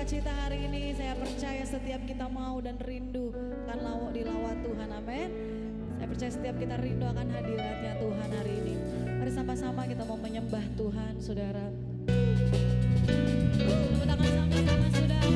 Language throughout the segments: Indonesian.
sukacita hari ini. Saya percaya setiap kita mau dan rindu akan dilawat Tuhan, amin. Saya percaya setiap kita rindu akan hadiratnya Tuhan hari ini. Mari sama-sama kita mau menyembah Tuhan, saudara. Kita akan sama-sama, saudara.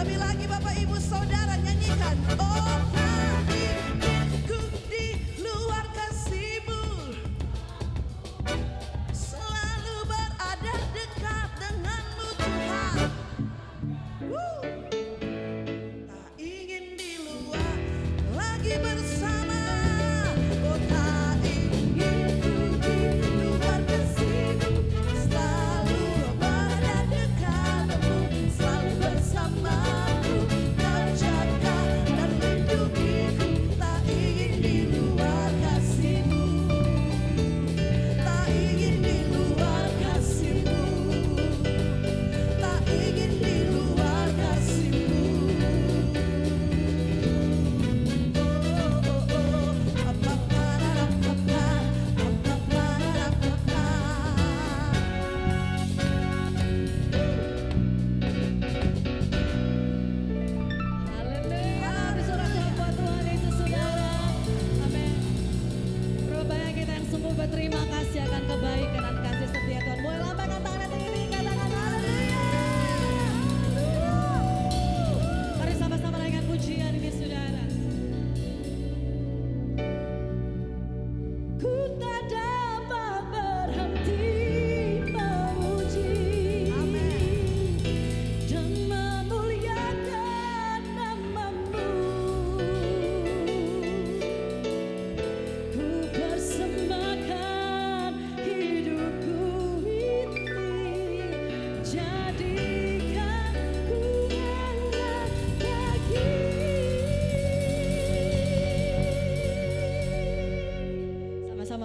Lebih lagi Bapak Ibu Saudara nyanyikan. Oh hatiku di luar kasih-Mu, selalu berada dekat dengan-Mu Tuhan. Tak ingin di luar lagi bersama. Oh tak ingin ku di luar kasih-Mu, selalu berada dekat-Mu, selalu bersama. Kau jaga dan lindungi.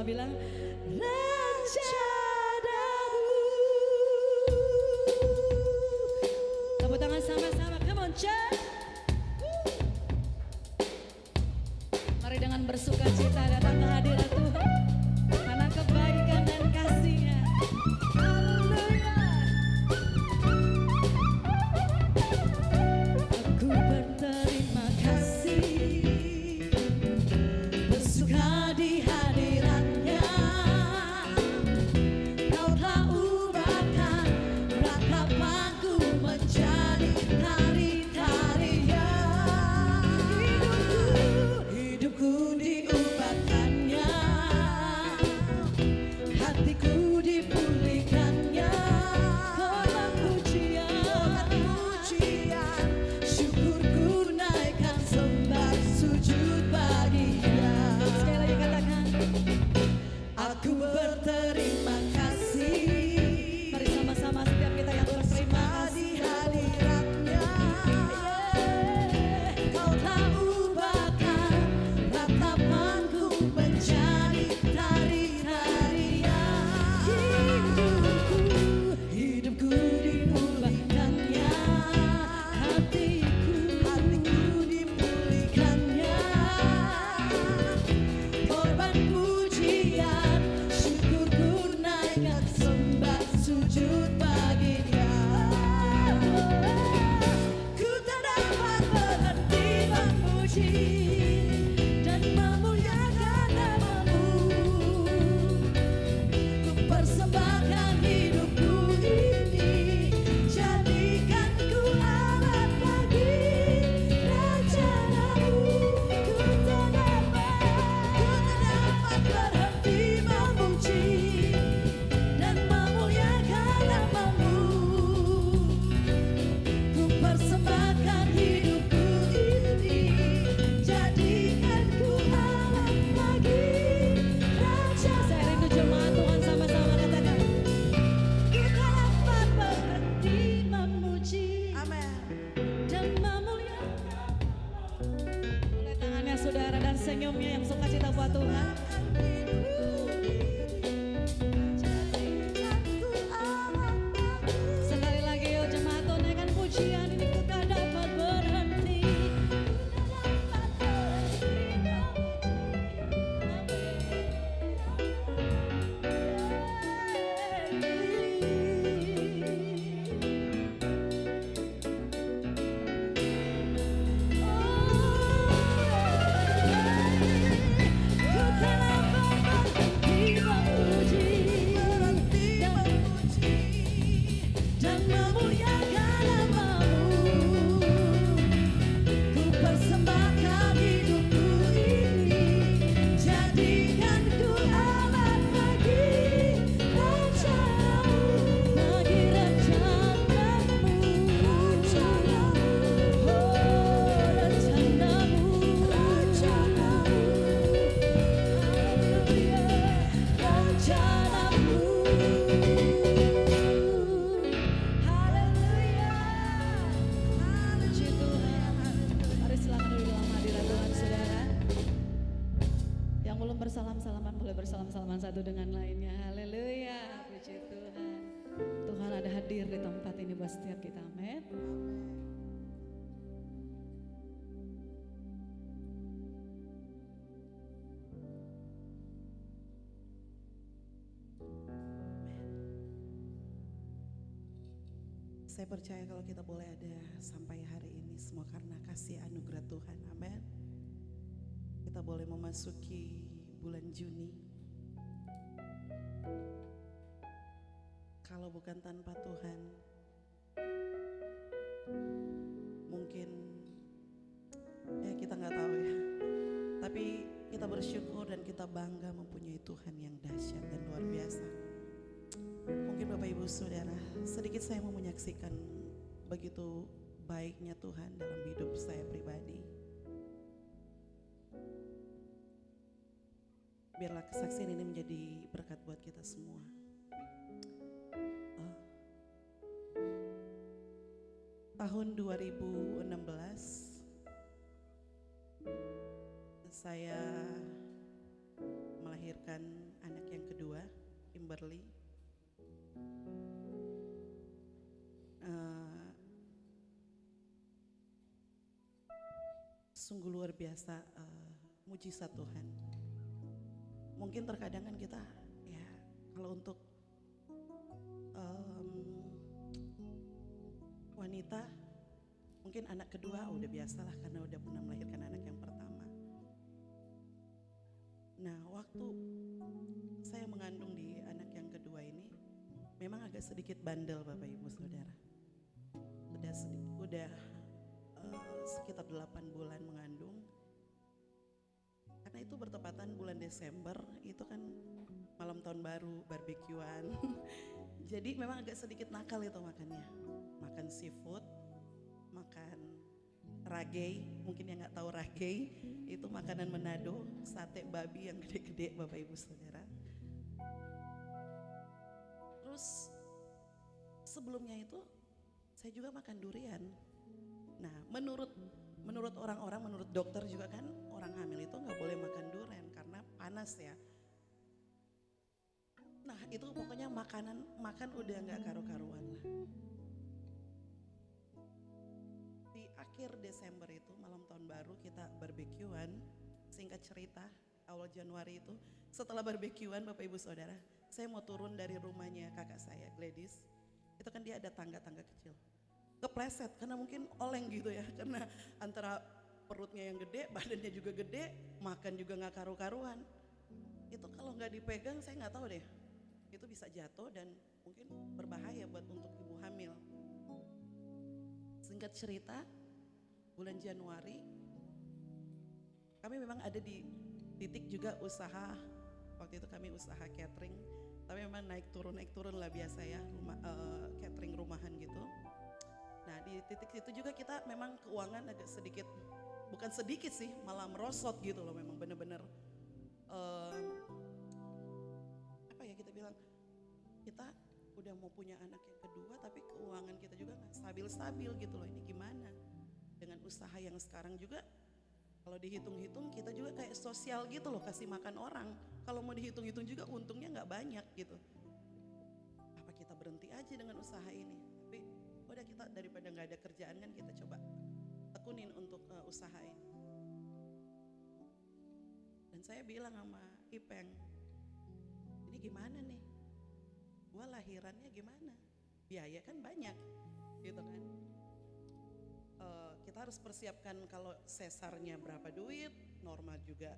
bilang rencanamu. Tepuk tangan sama-sama, come on church. Mari dengan bersuka cita datang ke hadirat Tuhan karena kebaikan dan kasih-Nya. Haleluya. Aku berterima kasih, bersuka di hadirat-Nya. Kau telah ubahkan ratapanku menjadi tari-tarian. Hidupku diubahkannya, hatiku dipulihkannya. Korban pujian, syukurku naikkan sembah sujud bagi-Nya. Sekali lagi katakan, aku berterima kasih. Mari sama-sama setiap kita yang berterima kasih di hadirat-Nya. Kau telah ubahkan ratapanku menjadi tari-tarian. Hidupku diubahkannya, hatiku dipulihkannya. Korban pujian, syukurku naikkan sembah sujud bagi-Nya. Ku tak dapat berhenti memuji dan memuliakan nama-Mu. Ku persembahkan hidupku ini, jadikan ku alat bagi rencana-Mu. Ku tak dapat berhenti memuji dan memuliakan nama-Mu. Ku persembahkan hidupku ini, jadikan ku alat bagi rencana-Mu. Saya rindu jemaat Tuhan sama-sama katakan, ku tak dapat berhenti memuji dan memuliakan. Oleh tangannya saudara dan senyumnya yang sukacita buat Tuhan. Sekali lagi yuk jemaat Tuhan, naikkan pujian ini. Ku tak dapat berhenti, dan memuliakan nama-Mu. Ku persembahkan hidupku ini, jadikan ku alat bagi rencana-Mu. Bagi rencana-Mu, oh rencana-Mu, haleluya, rencana-Mu. Haleluya. Puji Tuhan. Mari silakan duduk dalam hadirat Tuhan saudara. Yang belum bersalam-salaman boleh bersalam-salaman satu dengan lainnya. Haleluya. Puji Tuhan. Tuhan ada hadir di tempat ini buat setiap kita. Amin. Saya percaya kalau kita boleh ada sampai hari ini semua karena kasih anugerah Tuhan. Amin. Kita boleh memasuki bulan Juni. Kalau bukan tanpa Tuhan, mungkin ya kita nggak tahu ya. Tapi kita bersyukur dan kita bangga mempunyai Tuhan yang dahsyat dan luar biasa. Mungkin Bapak Ibu Saudara, sedikit saya mau menyaksikan begitu baiknya Tuhan dalam hidup saya pribadi. Biarlah kesaksian ini menjadi berkat buat kita semua. Tahun 2016 saya melahirkan Kimberly. Eh, Sungguh luar biasa mujizat Tuhan. Mungkin terkadang kan kita ya kalau untuk em, wanita mungkin anak kedua udah biasalah karena udah pernah melahirkan anak yang pertama. Nah waktu saya mengandung di anak yang kedua ini memang agak sedikit bandel Bapak Ibu Saudara. Udah sekitar 8 bulan mengandung. Karena itu bertepatan bulan Desember, itu kan malam tahun baru, barbekyuan. Jadi memang agak sedikit nakal itu makannya. Makan seafood, makan ragei, mungkin yang nggak tahu ragei, itu makanan Manado, sate babi yang gede-gede Bapak Ibu Saudara. Terus sebelumnya itu saya juga makan durian. Nah, menurut orang-orang, menurut dokter juga kan orang hamil itu nggak boleh makan durian karena panas ya. Nah, itu pokoknya makan udah nggak karu-karuan lah. Di akhir Desember itu malam tahun baru kita barbekyuan. Singkat cerita, awal Januari itu setelah barbekyuan Bapak Ibu Saudara, saya mau turun dari rumahnya kakak saya Gladys. Itu kan dia ada tangga-tangga kecil. Kepleset karena mungkin oleng gitu ya, karena antara perutnya yang gede, badannya juga gede, makan juga nggak karu-karuan. Itu kalau nggak dipegang saya nggak tahu deh, itu bisa jatuh dan mungkin berbahaya buat untuk ibu hamil. Singkat cerita, bulan Januari kami memang ada di titik juga usaha, waktu itu kami usaha catering, tapi memang naik turun lah biasa ya, catering rumahan gitu. Nah di titik itu juga kita memang keuangan agak sedikit, bukan sedikit sih, malah merosot gitu loh, memang bener-bener apa ya kita bilang, kita udah mau punya anak yang kedua tapi keuangan kita juga gak stabil-stabil gitu loh, ini gimana dengan usaha yang sekarang juga kalau dihitung-hitung kita juga kayak sosial gitu loh, kasih makan orang, kalau mau dihitung-hitung juga untungnya gak banyak gitu. Apa kita berhenti aja dengan usaha ini, tapi udah kita daripada gak ada kerjaan kan kita coba tekunin untuk usaha ini. Dan saya bilang sama Ipeng, ini gimana nih, gua lahirannya gimana, biaya kan banyak gitu kan. Kita harus persiapkan kalau sesarnya berapa duit, normal juga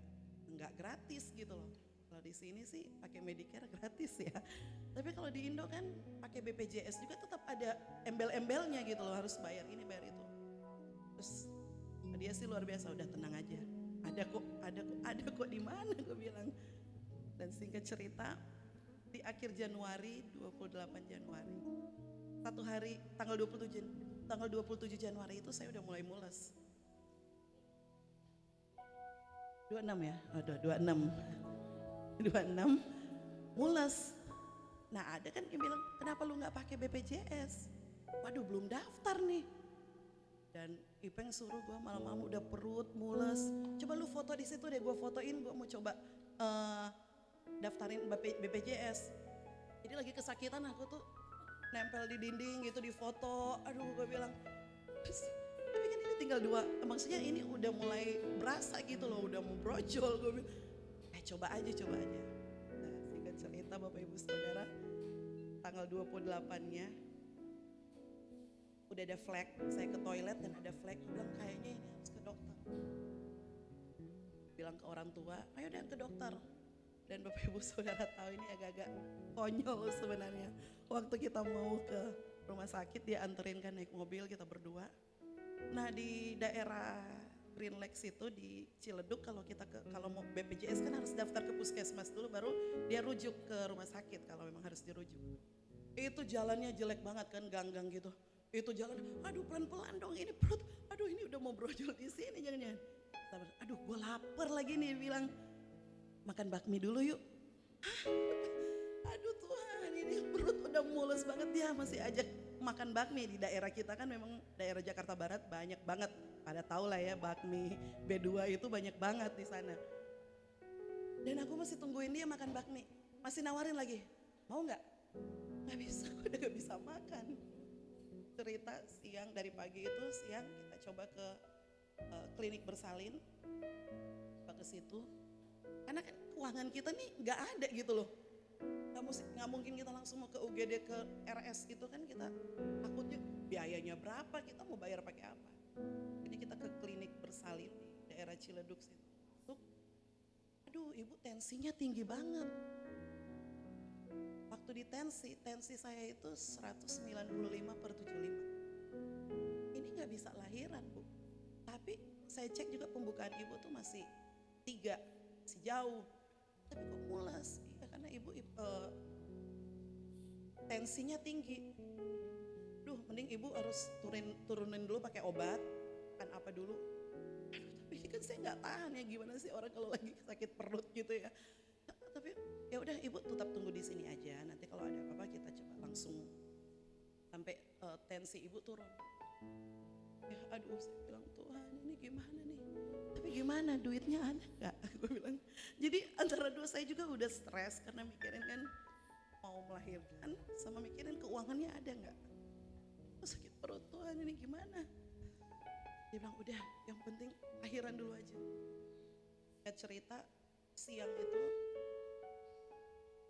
nggak gratis gitu loh. Kalau di sini sih pakai Medicare gratis ya. Tapi kalau di Indo kan pakai BPJS juga tetap ada embel-embelnya gitu loh, harus bayar ini bayar itu. Terus dia sih luar biasa, udah tenang aja. Ada kok di mana gue bilang. Dan singkat cerita di akhir Januari, 28 Januari. Satu hari tanggal 27 Januari itu saya udah mulai mules. 26 ya? Aduh 26 mules. Nah ada kan yang bilang, kenapa lu gak pakai BPJS? Waduh belum daftar nih. Dan Ipeng suruh gue malam-malam udah perut mules. Coba lu foto di situ deh, gue fotoin, gue mau coba daftarin BPJS. Jadi lagi kesakitan aku tuh nempel di dinding gitu, di foto. Aduh gue bilang, tapi kan ini tinggal 2, maksudnya ini udah mulai berasa gitu loh, udah mau brojol. Gue bilang, coba aja. Nah singkat cerita Bapak Ibu Saudara, tanggal 28-nya udah ada flag, saya ke toilet dan ada flag. Gue bilang kayaknya ini harus ke dokter. Bilang ke orang tua, ayo deh ke dokter. Dan Bapak Ibu Saudara tahu ini agak-agak konyol sebenarnya. Waktu kita mau ke rumah sakit, dia anterin kan naik mobil, kita berdua. Nah di daerah Green Lakes itu di Ciledug, kalau mau BPJS kan harus daftar ke puskesmas dulu, baru dia rujuk ke rumah sakit kalau memang harus dirujuk. Itu jalannya jelek banget kan, gang-gang gitu. Itu jalan, aduh pelan-pelan dong, ini perut, aduh ini udah mau brojol di sini jangan-jangan. Aduh gue lapar lagi nih, bilang makan bakmi dulu yuk. Aduh Tuhan, ini perut udah mules banget, dia masih ajak makan bakmi. Di daerah kita kan memang daerah Jakarta Barat banyak banget, pada tahu lah ya bakmi B2 itu banyak banget di sana. Dan aku masih tungguin dia makan bakmi, masih nawarin lagi. Mau nggak? Nggak bisa, udah nggak bisa makan. Cerita siang, dari pagi itu siang kita coba ke klinik bersalin, coba ke situ. Karena kan keuangan kita nih nggak ada gitu loh. Nggak mungkin kita langsung mau ke UGD ke RS itu kan, kita takutnya biayanya berapa, kita mau bayar pakai apa. Jadi kita ke klinik bersalin di daerah Ciledug situ. Aduh, ibu tensinya tinggi banget. Waktu di tensi saya itu 195/75. Ini nggak bisa lahiran, Bu. Tapi saya cek juga pembukaan ibu tuh masih 3, masih jauh. Tapi kok mules? Iya, karena ibu tensinya tinggi. Duh, mending ibu harus turunin dulu pakai obat, kan apa dulu. Aduh, tapi ini kan saya nggak tahan ya, gimana sih orang kalau lagi sakit perut gitu ya. Tapi ya udah, ibu tetap tunggu di sini aja. Nanti kalau ada apa-apa kita coba langsung sampai tensi ibu turun. Ya aduh, saya bilang Tuhan ini gimana nih? Tapi gimana, duitnya ada nggak? Gue bilang. Jadi antara dua saya juga udah stres karena mikirin kan mau melahirkan sama mikirin keuangannya ada nggak. Sakit perut, Tuhan ini gimana? Dia bilang udah, yang penting akhiran dulu aja. Saya cerita siang itu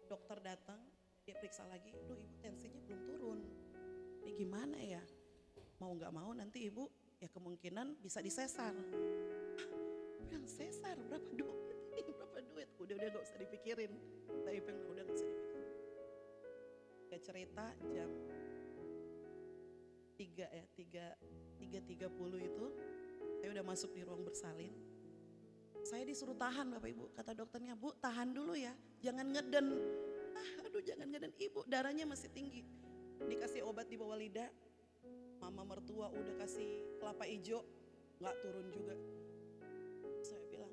dokter datang, dia periksa lagi, duh ibu tensinya belum turun. Ini gimana ya? Mau nggak mau nanti ibu ya kemungkinan bisa disesar. Bilang sesar berapa duit? Ini berapa duit? Udah gak usah dipikirin. Saya bilang udah gak usah dipikirin. Dia cerita jam 3:30 itu saya udah masuk di ruang bersalin. Saya disuruh tahan Bapak Ibu, kata dokternya, Bu tahan dulu ya, jangan ngeden. Aduh jangan ngeden, ibu darahnya masih tinggi. Dikasih obat di bawah lidah, mama mertua udah kasih kelapa hijau, gak turun juga. Saya bilang,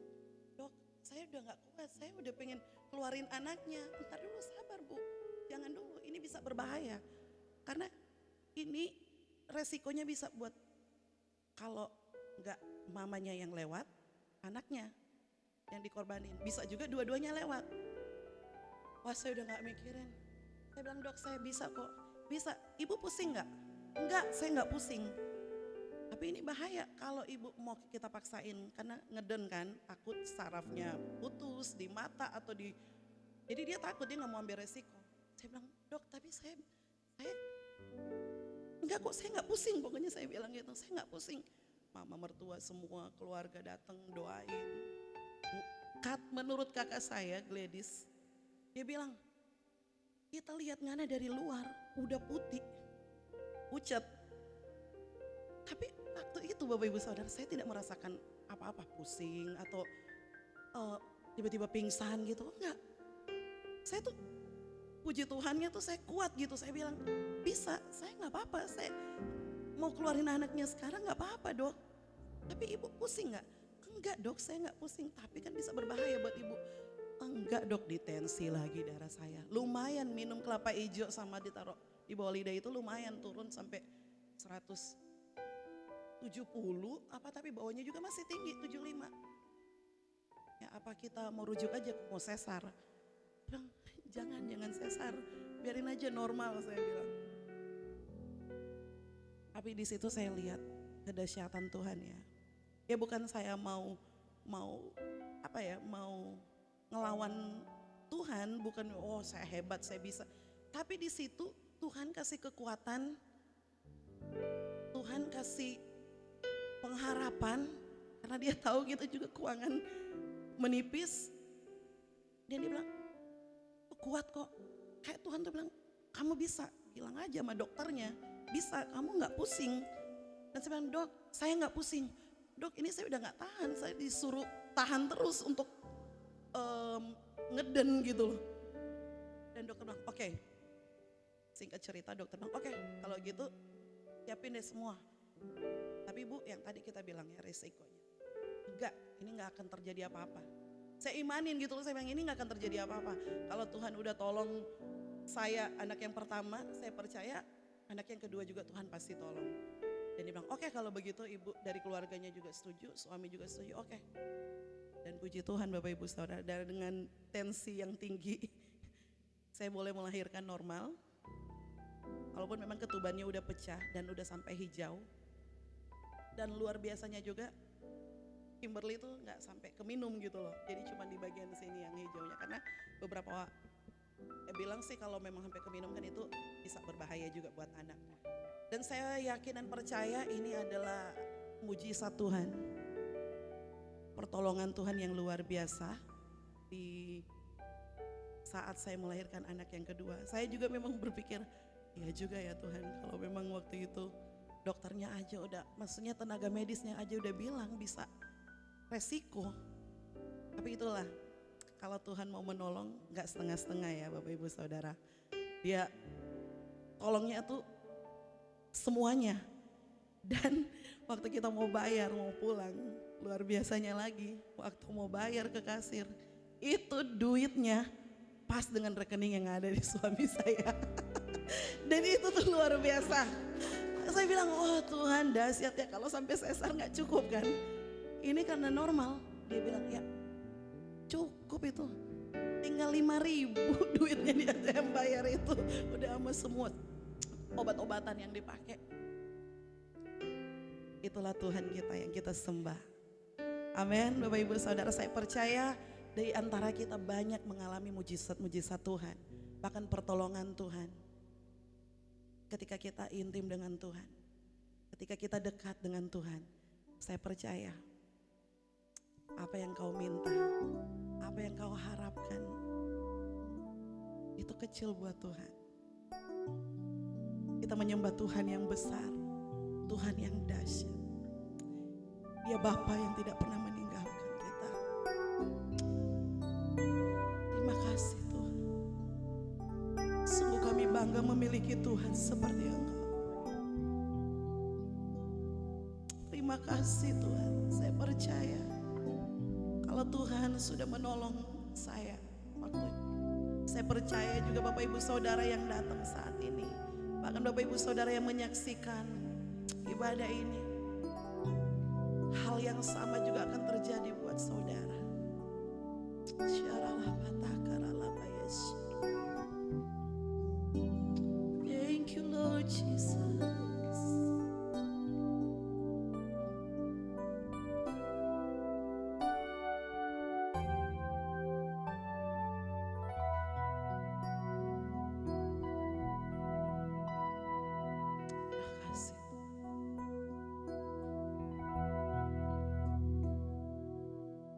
dok saya udah gak kuat, saya udah pengen keluarin anaknya. Ntar dulu, sabar Bu, jangan dulu, ini bisa berbahaya. Karena ini resikonya bisa buat kalau gak mamanya yang lewat, anaknya yang dikorbanin. Bisa juga dua-duanya lewat. Wah saya udah gak mikirin. Saya bilang dok saya bisa kok. Bisa, ibu pusing gak? Enggak, saya gak pusing. Tapi ini bahaya kalau ibu mau kita paksain. Karena ngeden kan, takut sarafnya putus di mata atau di... Jadi dia takut, dia gak mau ambil resiko. Saya bilang dok tapi saya enggak kok, saya gak pusing. Pokoknya saya bilang gitu, saya gak pusing. Mama mertua semua keluarga datang doain. Menurut kakak saya Gladys, dia bilang kita lihat Ngana dari luar udah putih, pucat. Tapi waktu itu Bapak Ibu Saudara saya tidak merasakan apa-apa, pusing atau tiba-tiba pingsan gitu, enggak. Saya tuh puji Tuhannya tuh saya kuat gitu, saya bilang bisa, saya nggak apa-apa, saya mau keluarin anaknya sekarang nggak apa-apa dok. Tapi ibu pusing nggak? Enggak dok, saya nggak pusing. Tapi kan bisa berbahaya buat ibu. Enggak dok, ditensi lagi darah saya. Lumayan minum kelapa hijau sama ditaruh di bawah lidah itu lumayan turun sampai 170 apa, tapi bawahnya juga masih tinggi 75. Ya apa kita mau rujuk aja, mau sesar? Bilang jangan sesar, biarin aja normal, saya bilang. Tapi di situ saya lihat kedahsyatan Tuhan ya. Ya bukan saya mau ngelawan Tuhan, bukan oh saya hebat, saya bisa. Tapi di situ Tuhan kasih kekuatan, Tuhan kasih pengharapan, karena dia tahu kita juga keuangan menipis. Dan dia bilang, kuat kok. Kayak Tuhan tuh bilang, kamu bisa, bilang aja sama dokternya, bisa, kamu gak pusing. Dan saya bilang, dok saya gak pusing. Dok ini saya udah gak tahan, saya disuruh tahan terus untuk ngeden gitu loh. Dan dokter bilang oke. Singkat cerita dokter bilang oke, kalau gitu siapin deh semua. Tapi Bu yang tadi kita bilang ya resikonya. Enggak, ini gak akan terjadi apa-apa. Saya imanin gitu loh, saya bilang ini gak akan terjadi apa-apa. Kalau Tuhan udah tolong saya anak yang pertama, saya percaya anak yang kedua juga Tuhan pasti tolong. Dan dia bilang, oke kalau begitu ibu dari keluarganya juga setuju, suami juga setuju, oke. Dan puji Tuhan Bapak Ibu Saudara, dengan tensi yang tinggi, saya boleh melahirkan normal. Walaupun memang ketubannya udah pecah dan udah sampai hijau. Dan luar biasanya juga Kimberly itu nggak sampai keminum gitu loh. Jadi cuma di bagian sini yang hijaunya. Karena beberapa bilang sih kalau memang sampai keminum kan itu bisa berbahaya juga buat anak. Dan saya yakin dan percaya ini adalah mujizat Tuhan. Pertolongan Tuhan yang luar biasa di saat saya melahirkan anak yang kedua. Saya juga memang berpikir, iya juga ya Tuhan, kalau memang waktu itu dokternya aja udah, maksudnya tenaga medisnya aja udah bilang bisa resiko. Tapi itulah, kalau Tuhan mau menolong gak setengah-setengah ya Bapak Ibu Saudara. Dia tolongnya tuh semuanya. Dan waktu kita mau bayar, mau pulang, luar biasanya lagi, waktu mau bayar ke kasir, itu duitnya pas dengan rekening yang ada di suami saya. Dan itu tuh luar biasa. Saya bilang, oh Tuhan dahsyat ya, kalau sampai sesar gak cukup kan. Ini karena normal. Dia bilang, ya cukup itu. Tinggal 5.000 duitnya dia yang bayar itu. Udah sama semua obat-obatan yang dipakai. Itulah Tuhan kita yang kita sembah. Amin. Bapak Ibu Saudara, saya percaya di antara kita banyak mengalami mujizat-mujizat Tuhan. Bahkan pertolongan Tuhan. Ketika kita intim dengan Tuhan, ketika kita dekat dengan Tuhan, saya percaya apa yang kau minta, apa yang kau harapkan, itu kecil buat Tuhan. Kita menyembah Tuhan yang besar, Tuhan yang dahsyat. Dia Bapa yang tidak pernah meninggalkan kita. Terima kasih Tuhan. Sungguh kami bangga memiliki Tuhan seperti Engkau. Terima kasih Tuhan. Saya percaya kalau Tuhan sudah menolong saya waktu itu. Saya percaya juga Bapak Ibu Saudara yang datang saat ini, bahkan Bapak Ibu Saudara yang menyaksikan ibadah ini, hal yang sama juga akan terjadi buat saudara. Syaralah patakaralah bayas. Thank you Lord Jesus.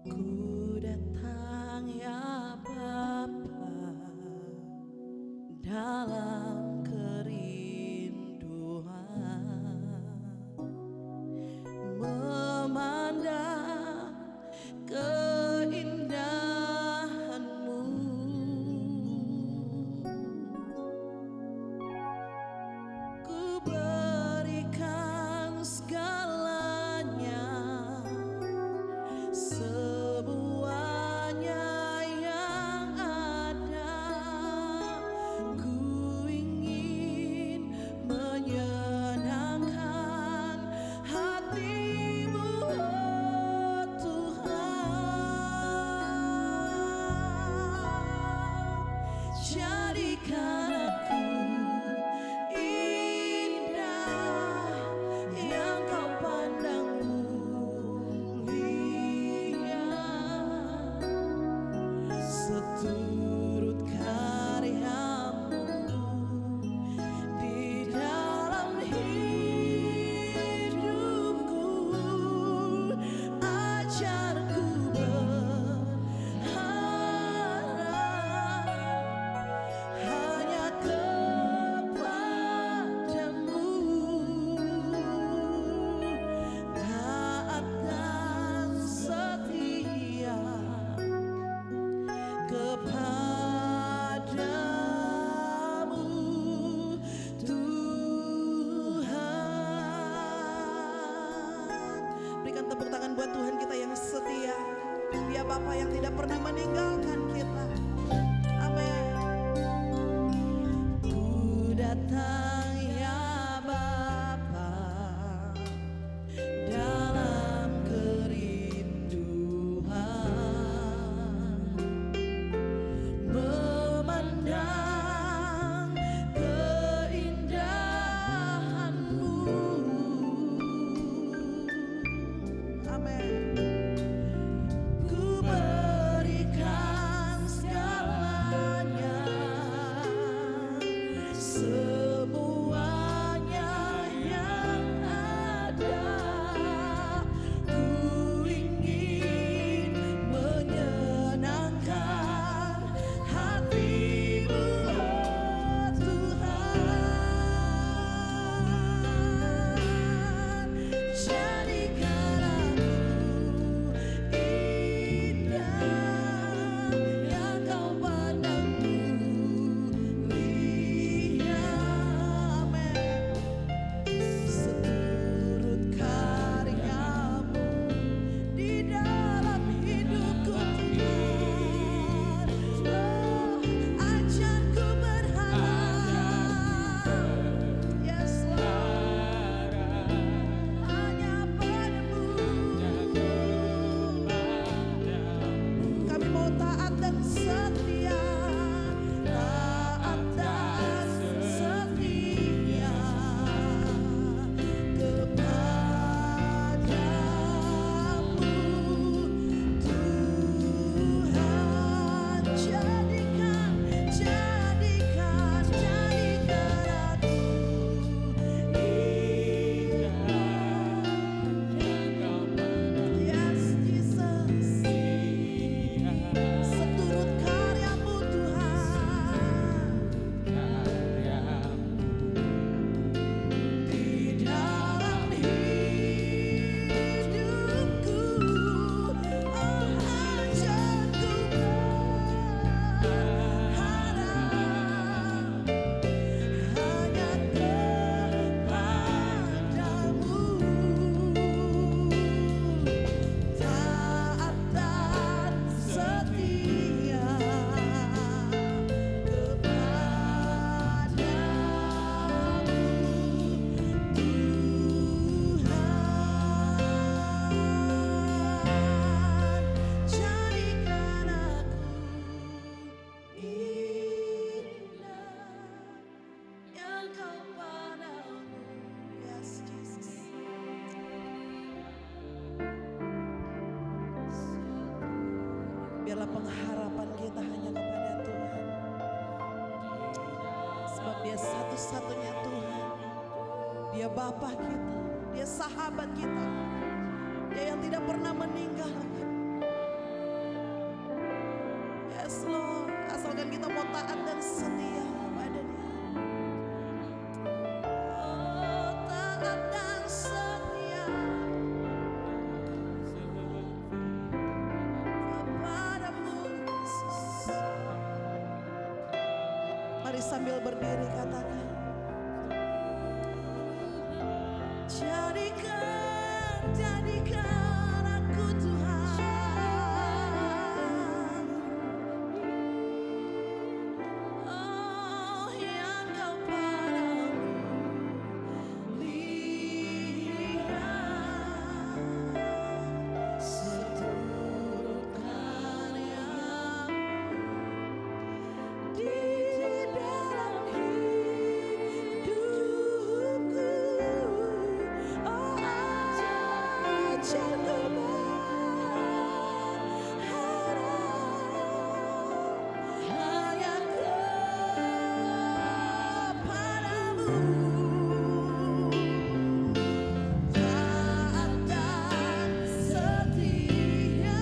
Ku datang ya Bapa dalam kerinduan, memandang keindahan-Mu. Ku berikan segalanya, semuanya yang ada. Ku ingin menyenangkan hati-Mu, oh Tuhan. Jadikan aku indah yang Kau pandang mulia, seturut karya-Mu di dalam hidupku. Ajarku berharap hanya kepada-Mu, taat dan setia kepadamu Tuhan. Berikan tepuk tangan buat Tuhan kita yang setia. Dia Bapa yang tidak pernah meninggalkan kita. Amin. Ku datang ya Bapa dalam kerinduan, memandang Biarlah pengharapan kita hanya kepada Tuhan. Sebab Dia satu-satunya Tuhan. Dia Bapa kita, Dia sahabat kita, Dia yang tidak pernah meninggalkan. Yes Lord, asalkan kita mau taat dan setia pada Dia. Oh, taat dan setia kepadamu Yesus. Mari sambil berdiri katakan, jadikan aku Tuhan, oh yang Kau padamu lihat seluruh karya-Mu di dalam hidupku. Oh ajarku berharap hanya kepadamu. Taat dan setia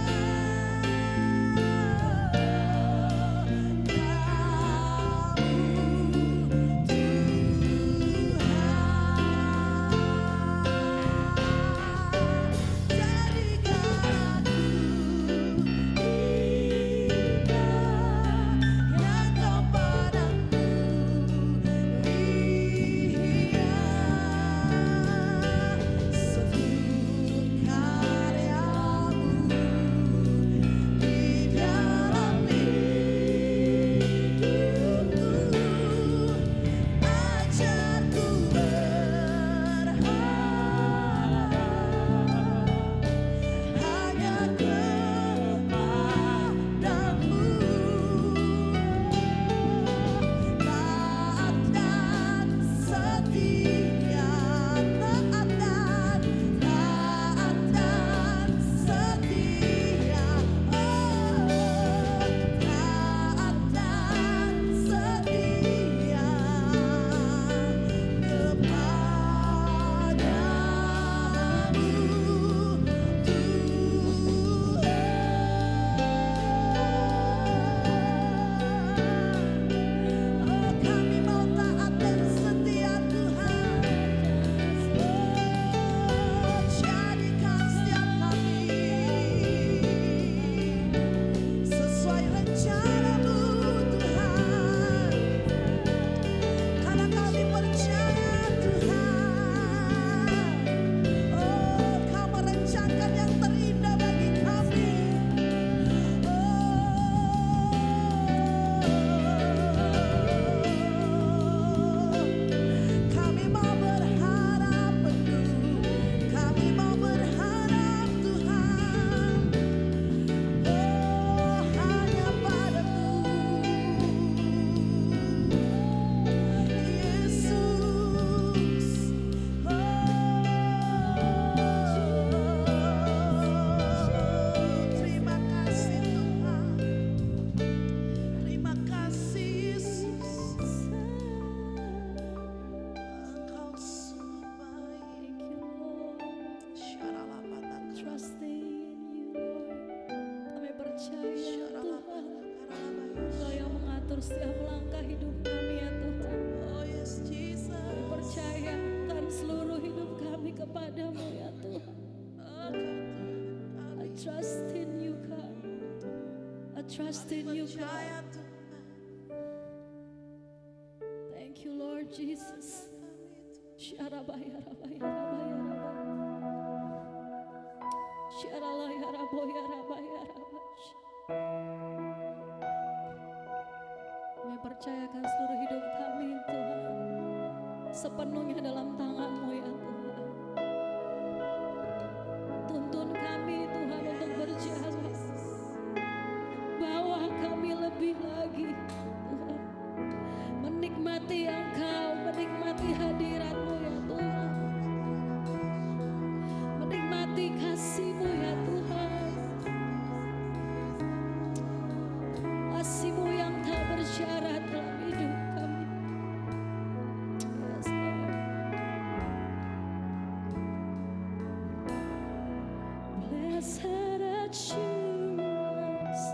setiap langkah hidup kami ya Tuhan. Oh yes Jesus. Kami percayakan seluruh hidup kami kepadamu ya Tuhan. Oh Tuhan, I trust in you God. I trust in you percaya God. Tuhan. Thank you Lord Jesus. Syarabaya rabaya rabaya rabaya. Syaralaya raboya rabaya rabaya. Kami percayakan seluruh hidup kami Tuhan, sepenuhnya dalam tangan-Mu ya Tuhan. Tuntun kami Tuhan untuk berjalan, bawa kami lebih lagi Tuhan, menikmati Engkau, menikmati hadirat-Mu ya Tuhan, menikmati kasih-Mu ya Tuhan. Blessed assurance,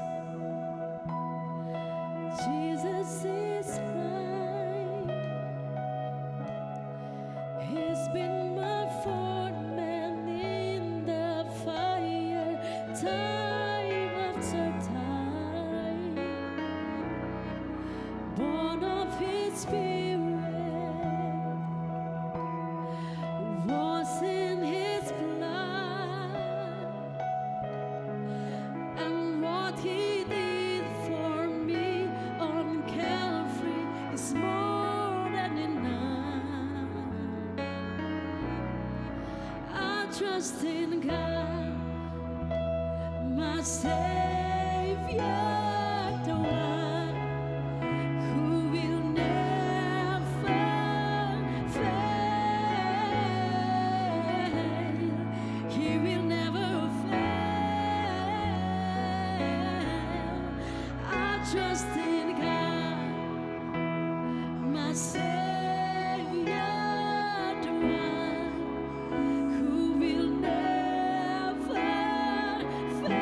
Jesus is mine. He's been my foreman in the fire, time after time. Born of His Spirit, was in His blood, and what He did for me on Calvary is more than enough. I trust in God, my Savior, the one who will never fail. He will never fail. I trust in God, my Savior, the one who will never fail.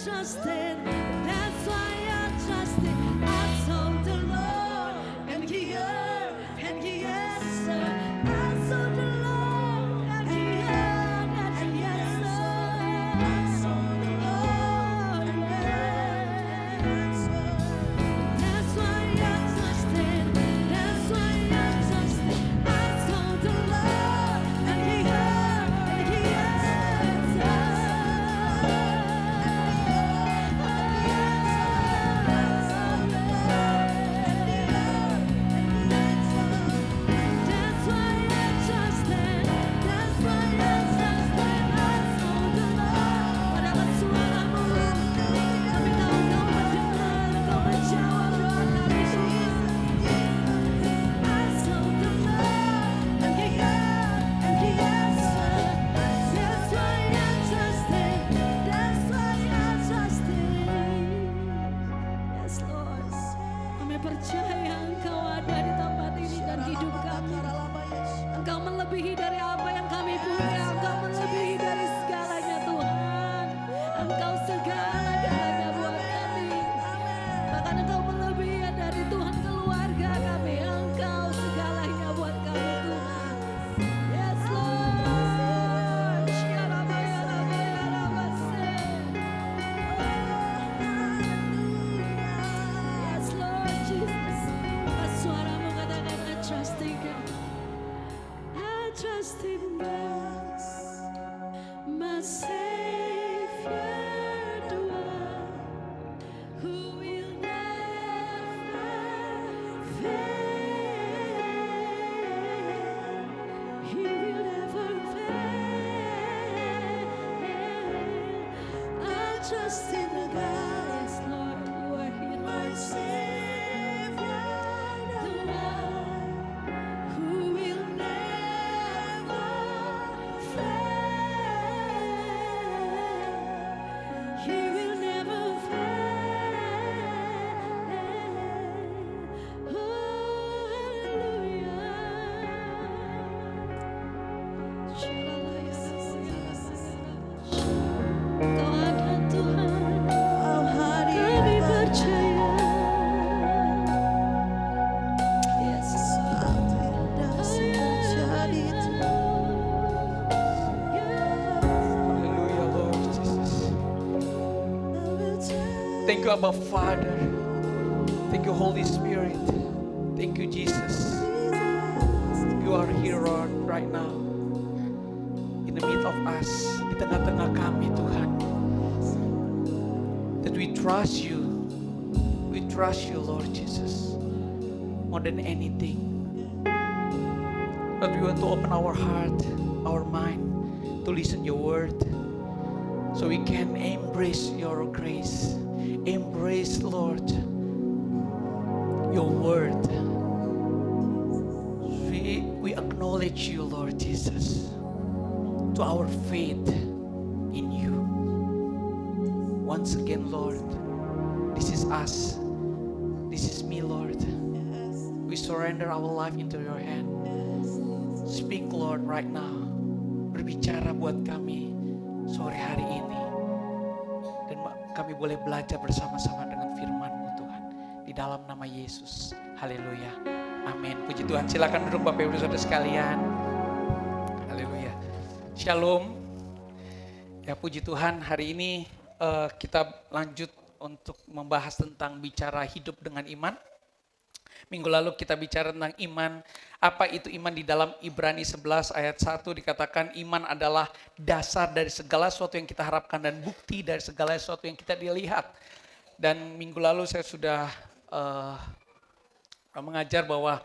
trusted. That's why I trusted. I sought the Lord, and He heard, and He answered. I sought the Lord, and He heard, and He answered. I sought the Lord, and He answered. That's why I trusted. That's why I trusted. I sought the Lord, and He heard, and He answered. That's why I trusted. That's why I trusted. I sought the Lord. Adalah suaramu. Kami tahu Engkau mendengar, Engkau menjawab doa kami Tuhan. I sought the Lord, and He heard, and He answered. That's why I trusted. That's why I trusted. Yes, Lord. Kami percaya Engkau ada di tempat ini dan hidup kami. Engkau melebihi dari apa yang kami punya. Engkau melebihi dari segalanya Tuhan. Engkau segala-galanya buat kami. Bahkan Engkau melebihi dari Tuhan keluarga kami. Engkau segalanya buat kami Tuhan. Yes Lord. Yes Lord Jesus. Suaramu katakan I trust in God. I trust in God, my Savior, the one who will never fail. He will never fail. I trust in God, yes Lord, you are here, my Savior, the one who will never fail. He will never fail. Oh, hallelujah. Kau ada Tuhan, kami percaya. Yes. Hallelujah, Lord Jesus. Thank you, Abba Father. Thank you, Holy Spirit. Thank you, Jesus. You are here, Lord, right now. In the midst of us, di tengah-tengah kami, Tuhan. That we trust you. We trust you, Lord Jesus. More than anything. Lord, we want to open our heart, our mind, to listen your word. So we can embrace your grace. Embrace, Lord, your word. We acknowledge you, Lord Jesus, to our faith in you. Once again, Lord, this is us. This is me, Lord. We surrender our life into your hand. Speak, Lord, right now. Berbicara buat kami sore hari ini. Dan kami boleh belajar bersama-sama dengan firman-Mu, Tuhan. Di dalam nama Yesus. Haleluya. Amin. Puji Tuhan. Silakan duduk Bapak Ibu Saudara sekalian. Haleluya. Shalom. Ya, puji Tuhan, hari ini kita lanjut untuk membahas tentang bicara hidup dengan iman. Minggu lalu kita bicara tentang iman. Apa itu iman? Di dalam Ibrani 11 ayat 1 dikatakan iman adalah dasar dari segala sesuatu yang kita harapkan dan bukti dari segala sesuatu yang kita dilihat. Dan minggu lalu saya sudah mengajar bahwa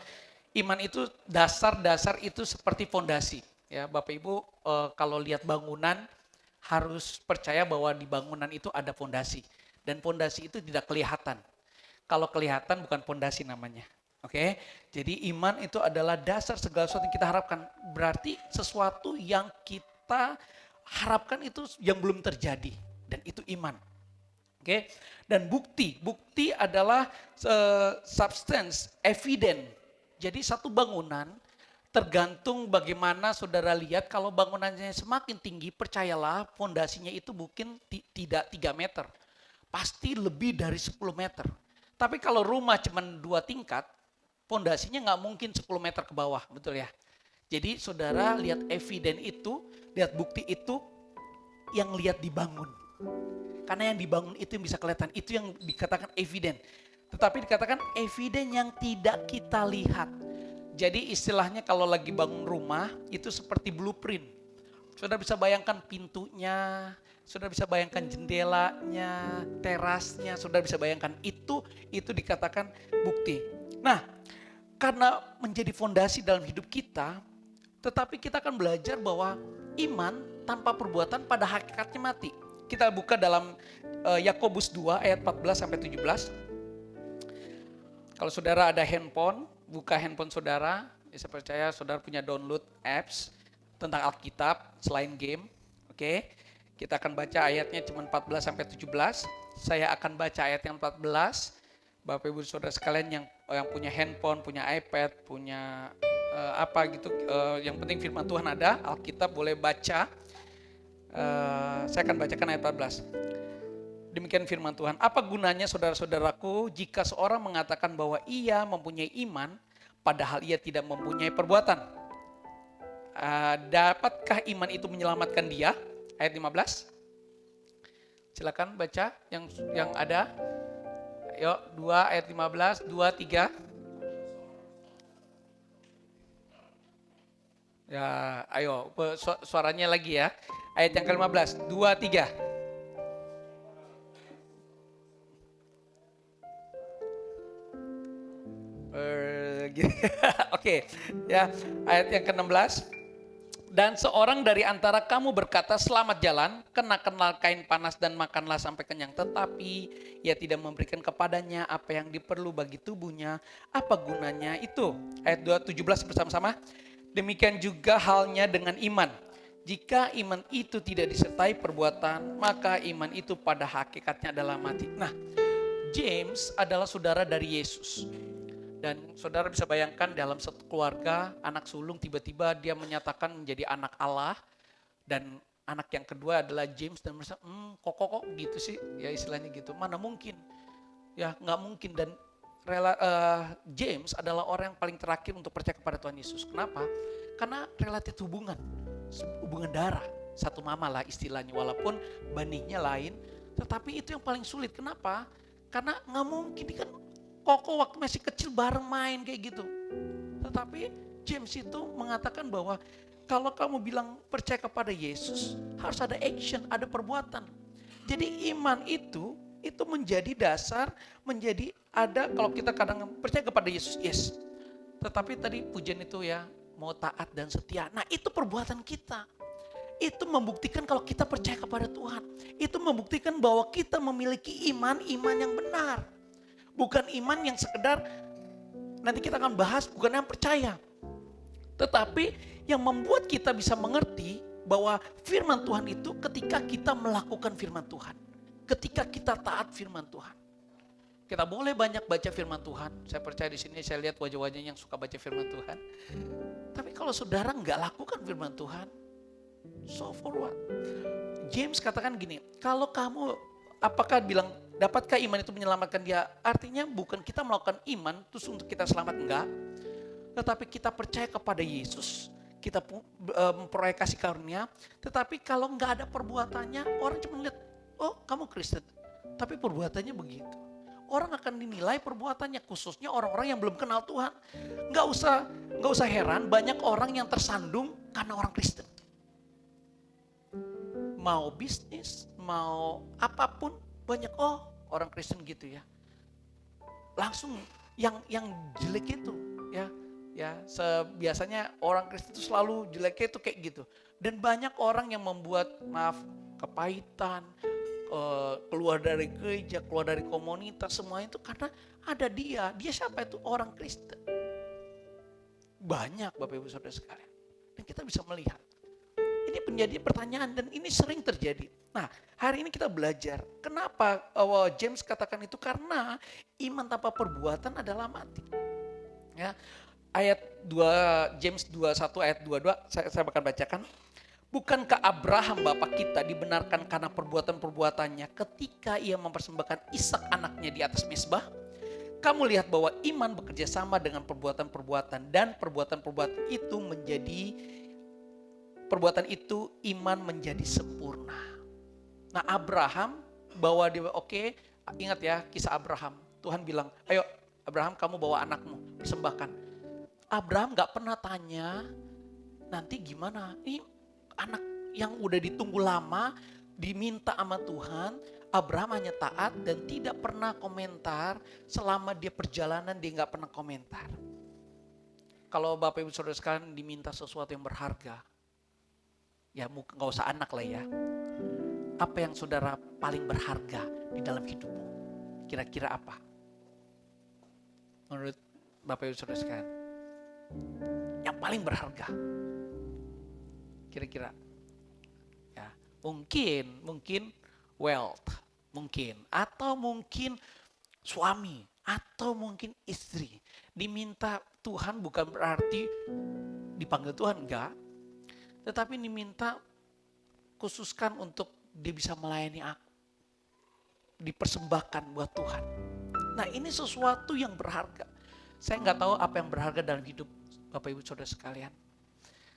iman itu dasar-dasar itu seperti fondasi. Ya, Bapak Ibu kalau lihat bangunan harus percaya bahwa di bangunan itu ada fondasi. Dan fondasi itu tidak kelihatan. Kalau kelihatan bukan fondasi namanya. Oke, jadi iman itu adalah dasar segala sesuatu yang kita harapkan. Berarti sesuatu yang kita harapkan itu yang belum terjadi. Dan itu iman. Oke, dan bukti adalah substance, evidence. Jadi satu bangunan tergantung bagaimana saudara lihat. Kalau bangunannya semakin tinggi, percayalah fondasinya itu mungkin tidak 3 meter. pasti lebih dari 10 meter. Tapi kalau rumah cuma 2 tingkat, pondasinya nggak mungkin 10 meter ke bawah, betul ya? Jadi saudara lihat eviden itu, lihat bukti itu, yang lihat dibangun. Karena yang dibangun itu yang bisa kelihatan, itu yang dikatakan eviden. Tetapi dikatakan eviden yang tidak kita lihat. Jadi istilahnya kalau lagi bangun rumah, itu seperti blueprint. Saudara bisa bayangkan pintunya, saudara bisa bayangkan jendelanya, terasnya, saudara bisa bayangkan itu dikatakan bukti. Nah, karena menjadi fondasi dalam hidup kita, tetapi kita akan belajar bahwa iman tanpa perbuatan pada hakikatnya mati. Kita buka dalam Yakobus 2 ayat 14 sampai 17. Kalau saudara ada handphone, buka handphone saudara, saya percaya saudara punya download apps tentang Alkitab selain game. Oke. Kita akan baca ayatnya cuma 14 sampai 17. Saya akan baca ayat yang 14. Bapak Ibu Saudara sekalian yang punya handphone, punya iPad, punya apa gitu, yang penting firman Tuhan ada, Alkitab boleh baca. Saya akan bacakan ayat 14. Demikian firman Tuhan. Apa gunanya saudara-saudaraku jika seorang mengatakan bahwa ia mempunyai iman, padahal ia tidak mempunyai perbuatan? Dapatkah iman itu menyelamatkan dia? Ayat 15. Silakan baca yang ada. Yuk, 2 ayat 15, 2, 3. Ya, ayo suaranya lagi ya. Ayat yang ke-15, 2, 3. Oke, ya, ayat yang ke-16. Dan seorang dari antara kamu berkata, selamat jalan, kenakanlah kain panas dan makanlah sampai kenyang. Tetapi ia tidak memberikan kepadanya apa yang diperlu bagi tubuhnya. Apa gunanya itu? Ayat 17 bersama-sama. Demikian juga halnya dengan iman. Jika iman itu tidak disertai perbuatan, maka iman itu pada hakikatnya adalah mati. Nah, James adalah saudara dari Yesus. Dan saudara bisa bayangkan dalam satu keluarga, anak sulung tiba-tiba dia menyatakan menjadi anak Allah. Dan anak yang kedua adalah James dan merasa, kok gitu sih, ya istilahnya gitu. Mana mungkin, ya nggak mungkin. Dan James adalah orang yang paling terakhir untuk percaya kepada Tuhan Yesus. Kenapa? Karena relatif hubungan darah, satu mama lah istilahnya, walaupun benihnya lain. Tetapi itu yang paling sulit. Kenapa? Karena nggak mungkin kan. Koko waktu masih kecil bareng main kayak gitu. Tetapi James itu mengatakan bahwa kalau kamu bilang percaya kepada Yesus, harus ada action, ada perbuatan. Jadi iman itu menjadi dasar, menjadi ada kalau kita kadang percaya kepada Yesus, yes. Tetapi tadi pujian itu ya, mau taat dan setia. Nah itu perbuatan kita. Itu membuktikan kalau kita percaya kepada Tuhan. Itu membuktikan bahwa kita memiliki iman yang benar. Bukan iman yang sekedar, nanti kita akan bahas, bukan yang percaya. Tetapi yang membuat kita bisa mengerti bahwa firman Tuhan itu ketika kita melakukan firman Tuhan. Ketika kita taat firman Tuhan. Kita boleh banyak baca firman Tuhan. Saya percaya di sini saya lihat wajah-wajah yang suka baca firman Tuhan. Tapi kalau saudara nggak lakukan firman Tuhan, so for what? James katakan gini, kalau kamu apakah bilang, dapatkah iman itu menyelamatkan dia? Artinya bukan kita melakukan iman terus untuk kita selamat, enggak. Tetapi kita percaya kepada Yesus, kita memperoleh kasih karunia. Tetapi kalau enggak ada perbuatannya, orang cuma lihat, oh kamu Kristen. Tapi perbuatannya begitu. Orang akan dinilai perbuatannya, khususnya orang-orang yang belum kenal Tuhan. Enggak usah heran banyak orang yang tersandung karena orang Kristen. Mau bisnis, mau apapun, banyak orang Kristen gitu ya. Langsung yang jelek itu ya biasanya orang Kristen itu selalu jeleknya itu kayak gitu. Dan banyak orang yang membuat kepahitan, keluar dari gereja, keluar dari komunitas, semua itu karena ada dia siapa itu? Orang Kristen. Banyak Bapak Ibu Saudara sekalian. Dan kita bisa melihat. Ini menjadi pertanyaan dan ini sering terjadi. Nah, hari ini kita belajar kenapa James katakan itu, karena iman tanpa perbuatan adalah mati. Ya, ayat 2 James 2:1 ayat 22 saya bakal bacakan. Bukankah Abraham bapak kita dibenarkan karena perbuatan-perbuatannya ketika ia mempersembahkan Ishak anaknya di atas mezbah? Kamu lihat bahwa iman bekerja sama dengan perbuatan-perbuatan, dan perbuatan-perbuatan itu iman menjadi sempurna. Nah, Abraham bawa dia, oke, ingat ya kisah Abraham. Tuhan bilang, ayo Abraham, kamu bawa anakmu, persembahkan. Abraham gak pernah tanya, nanti gimana? Ini anak yang udah ditunggu lama, diminta sama Tuhan. Abraham hanya taat dan tidak pernah komentar. Selama dia perjalanan dia gak pernah komentar. Kalau Bapak Ibu Saudara sekalian diminta sesuatu yang berharga, ya gak usah anak lah ya. Apa yang saudara paling berharga di dalam hidupmu? Kira-kira apa? Menurut Bapak Ibu Saudara sekalian, yang paling berharga kira-kira ya, mungkin wealth, mungkin, atau mungkin suami, atau mungkin istri. Diminta Tuhan bukan berarti dipanggil Tuhan, enggak, tetapi diminta khususkan untuk dia bisa melayani aku, dipersembahkan buat Tuhan. Nah, ini sesuatu yang berharga. Saya nggak tahu apa yang berharga dalam hidup Bapak Ibu Saudara sekalian.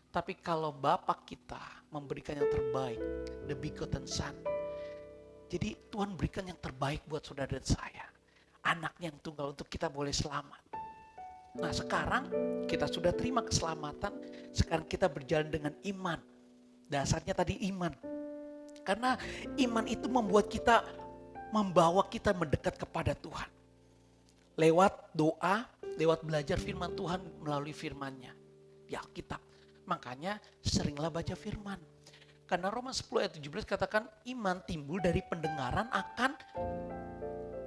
Tapi kalau Bapak kita memberikan yang terbaik, the begotten Son. Jadi Tuhan berikan yang terbaik buat saudara dan saya. Anaknya yang tunggal untuk kita boleh selamat. Nah, sekarang kita sudah terima keselamatan. Sekarang kita berjalan dengan iman. Dasarnya tadi iman. Karena iman itu membawa kita mendekat kepada Tuhan. Lewat doa, lewat belajar firman Tuhan melalui firman-Nya di Alkitab. Makanya seringlah baca firman. Karena Roma 10 ayat 17 katakan iman timbul dari pendengaran akan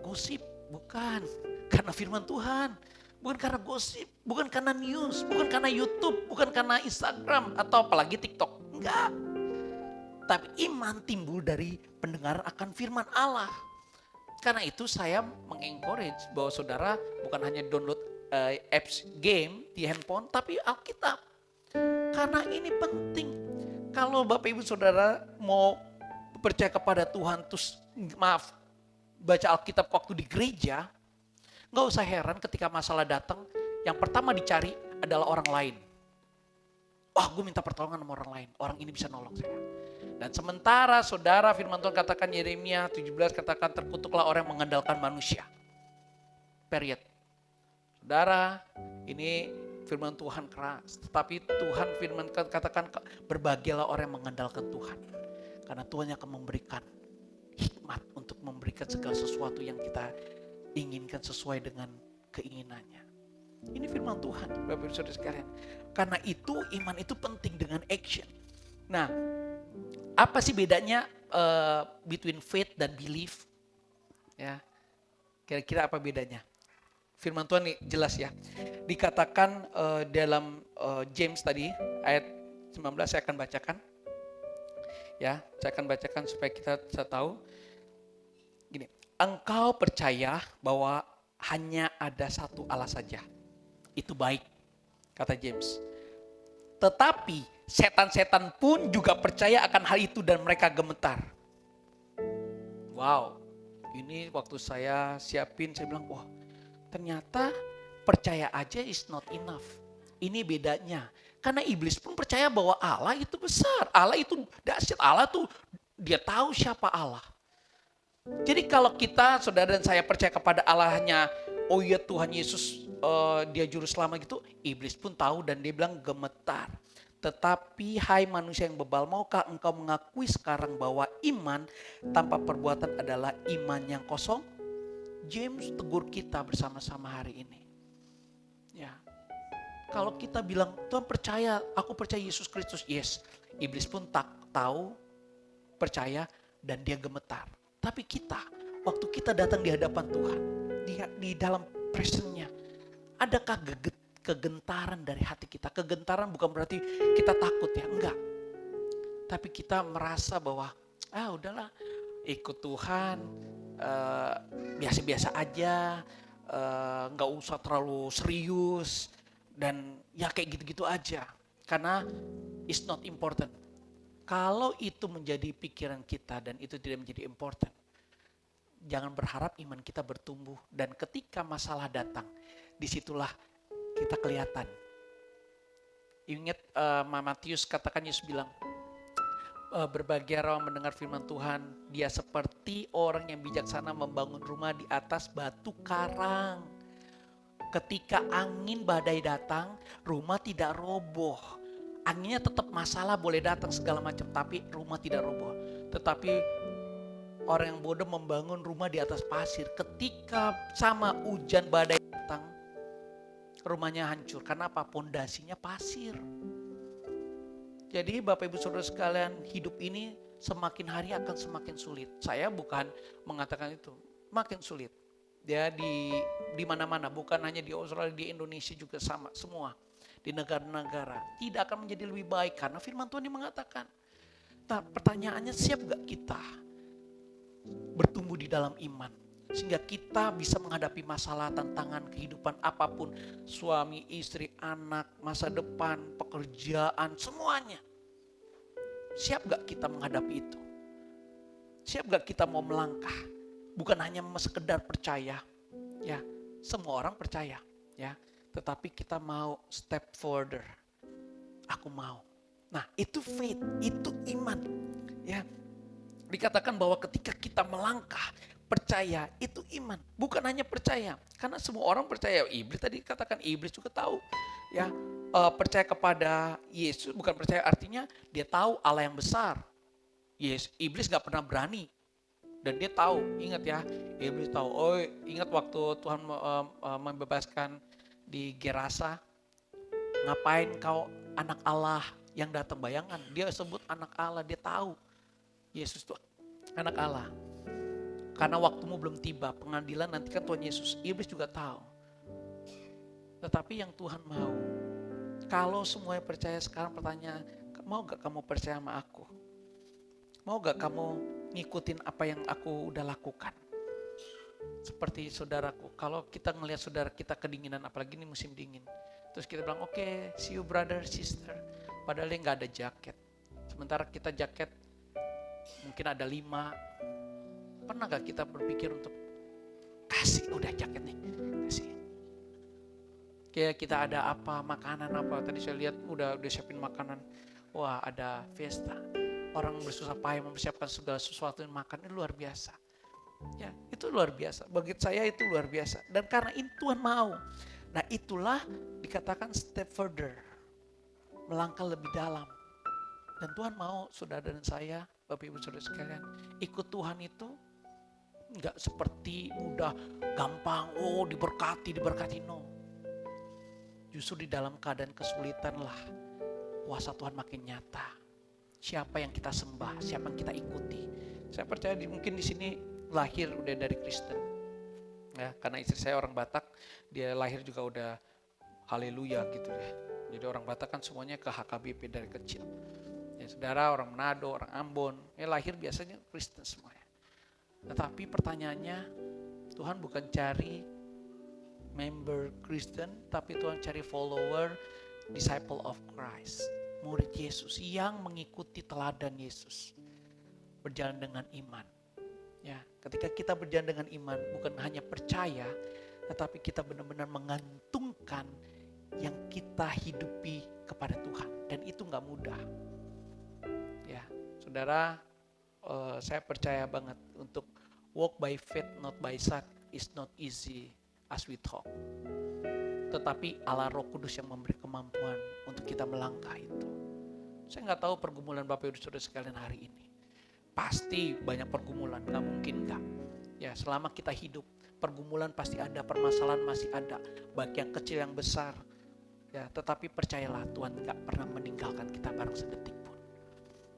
gosip. Bukan karena firman Tuhan. Bukan karena gosip, bukan karena news, bukan karena YouTube, bukan karena Instagram atau apalagi TikTok. Enggak. Tapi iman timbul dari pendengaran akan firman Allah. Karena itu saya mengencourage bahwa saudara bukan hanya download apps game di handphone, tapi Alkitab. Karena ini penting. Kalau Bapak Ibu Saudara mau percaya kepada Tuhan, terus baca Alkitab waktu di gereja, gak usah heran ketika masalah datang, yang pertama dicari adalah orang lain. Wah, gue minta pertolongan sama orang lain, orang ini bisa nolong saya. Dan sementara saudara firman Tuhan katakan Yeremia 17 katakan terkutuklah orang yang mengandalkan manusia. Period. Saudara, ini firman Tuhan keras. Tetapi Tuhan firman katakan berbahagialah orang yang mengandalkan Tuhan. Karena Tuhan yang akan memberikan hikmat untuk memberikan segala sesuatu yang kita inginkan sesuai dengan keinginannya. Ini firman Tuhan, Bapak Ibu Saudara sekalian. Karena itu iman itu penting dengan action. Nah, apa sih bedanya between faith dan belief? Ya, kira-kira apa bedanya? Firman Tuhan nih jelas ya. Dikatakan dalam James tadi ayat 19 saya akan bacakan. Ya, saya akan bacakan supaya kita bisa tahu. Gini, engkau percaya bahwa hanya ada satu Allah saja. Itu baik, kata James. Tetapi setan-setan pun juga percaya akan hal itu dan mereka gemetar. Wow, ini waktu saya siapin saya bilang, wah ternyata percaya aja is not enough. Ini bedanya. Karena iblis pun percaya bahwa Allah itu besar. Allah itu dahsyat. Allah tuh dia tahu siapa Allah. Jadi kalau kita, saudara dan saya percaya kepada Allahnya, oh iya Tuhan Yesus dia juru selamat gitu, iblis pun tahu dan dia bilang gemetar. Tetapi hai manusia yang bebal, maukah engkau mengakui sekarang bahwa iman tanpa perbuatan adalah iman yang kosong? James tegur kita bersama-sama hari ini. Ya, kalau kita bilang Tuhan percaya, aku percaya Yesus Kristus, yes, iblis pun tak tahu, percaya dan dia gemetar. Tapi kita, waktu kita datang di hadapan Tuhan, di dalam presence-nya, adakah kegentaran dari hati kita? Kegentaran bukan berarti kita takut ya, enggak. Tapi kita merasa bahwa, udahlah, ikut Tuhan, biasa-biasa aja, nggak usah terlalu serius dan ya kayak gitu-gitu aja karena it's not important. Kalau itu menjadi pikiran kita dan itu tidak menjadi important, jangan berharap iman kita bertumbuh. Dan ketika masalah datang, disitulah kita kelihatan. Ingat Matius katakan, Yesus bilang, berbahagia orang mendengar firman Tuhan, dia seperti orang yang bijaksana membangun rumah di atas batu karang. Ketika angin badai datang, rumah tidak roboh. Anginnya tetap masalah boleh datang segala macam, tapi rumah tidak roboh. Tetapi orang yang bodoh membangun rumah di atas pasir. Ketika sama hujan badai datang, rumahnya hancur. Karena apa? Pondasinya pasir. Jadi Bapak Ibu Saudara sekalian, hidup ini semakin hari akan semakin sulit. Saya bukan mengatakan itu, makin sulit. Ya di mana-mana, bukan hanya di Australia, di Indonesia juga sama, semua. Di negara-negara tidak akan menjadi lebih baik karena firman Tuhan yang mengatakan. Nah, pertanyaannya, siap gak kita bertumbuh di dalam iman sehingga kita bisa menghadapi masalah, tantangan kehidupan apapun, suami, istri, anak, masa depan, pekerjaan, semuanya. Siap gak kita menghadapi itu? Siap gak kita mau melangkah? Bukan hanya sekedar percaya, ya, semua orang percaya, ya. Tetapi kita mau step further. Aku mau. Nah, itu faith, itu iman. Ya. Dikatakan bahwa ketika kita melangkah, percaya, itu iman. Bukan hanya percaya. Karena semua orang percaya. Iblis tadi katakan, iblis juga tahu. Ya, percaya kepada Yesus, bukan percaya artinya dia tahu Allah yang besar. Yes, iblis gak pernah berani. Dan dia tahu, ingat ya, iblis tahu. Oh, ingat waktu Tuhan membebaskan di Gerasa, ngapain kau anak Allah yang datang, bayangan, dia sebut anak Allah, dia tahu Yesus itu anak Allah. Karena waktumu belum tiba, pengadilan nanti kan Tuhan Yesus. Iblis juga tahu. Tetapi yang Tuhan mau, kalau semuanya percaya sekarang, pertanyaan, mau gak kamu percaya sama aku? Mau gak kamu ngikutin apa yang aku udah lakukan? Seperti saudaraku, kalau kita ngelihat saudara kita kedinginan, apalagi ini musim dingin, terus kita bilang, oke, see you brother, sister, padahal dia gak ada jaket. Sementara kita jaket mungkin ada 5. Pernah gak kita berpikir untuk kasih, udah jaket nih, kasih. Kayak kita ada apa, makanan apa, tadi saya lihat udah siapin makanan, wah ada pesta. Orang bersusah payah mempersiapkan segala sesuatu yang makan, ini luar biasa. Ya, itu luar biasa. Bagi saya itu luar biasa. Dan karena itu Tuhan mau. Nah, itulah dikatakan step further. Melangkah lebih dalam. Dan Tuhan mau saudara dan saya, Bapak Ibu Saudara sekalian, ikut Tuhan itu enggak seperti mudah, gampang, oh diberkati, no. Justru di dalam keadaan kesulitan lah kuasa Tuhan makin nyata. Siapa yang kita sembah, siapa yang kita ikuti. Saya percaya mungkin di sini lahir udah dari Kristen, ya, karena istri saya orang Batak, dia lahir juga udah haleluya gitu ya. Jadi orang Batak kan semuanya ke HKBP dari kecil. Ya, saudara orang Manado, orang Ambon, ya lahir biasanya Kristen semuanya. Tetapi pertanyaannya, Tuhan bukan cari member Kristen, tapi Tuhan cari follower, disciple of Christ, murid Yesus yang mengikuti teladan Yesus, berjalan dengan iman. Ya, ketika kita berjalan dengan iman, bukan hanya percaya, tetapi kita benar-benar menggantungkan yang kita hidupi kepada Tuhan. Dan itu gak mudah. Ya, saudara, saya percaya banget untuk walk by faith, not by sight is not easy as we talk. Tetapi Allah Roh Kudus yang memberi kemampuan untuk kita melangkah itu. Saya gak tahu pergumulan Bapak Ibu Saudara sekalian hari ini. Pasti banyak pergumulan, gak mungkin gak. Ya, selama kita hidup, pergumulan pasti ada, permasalahan masih ada, baik yang kecil yang besar. Ya, tetapi percayalah Tuhan gak pernah meninggalkan kita bareng sedetik pun.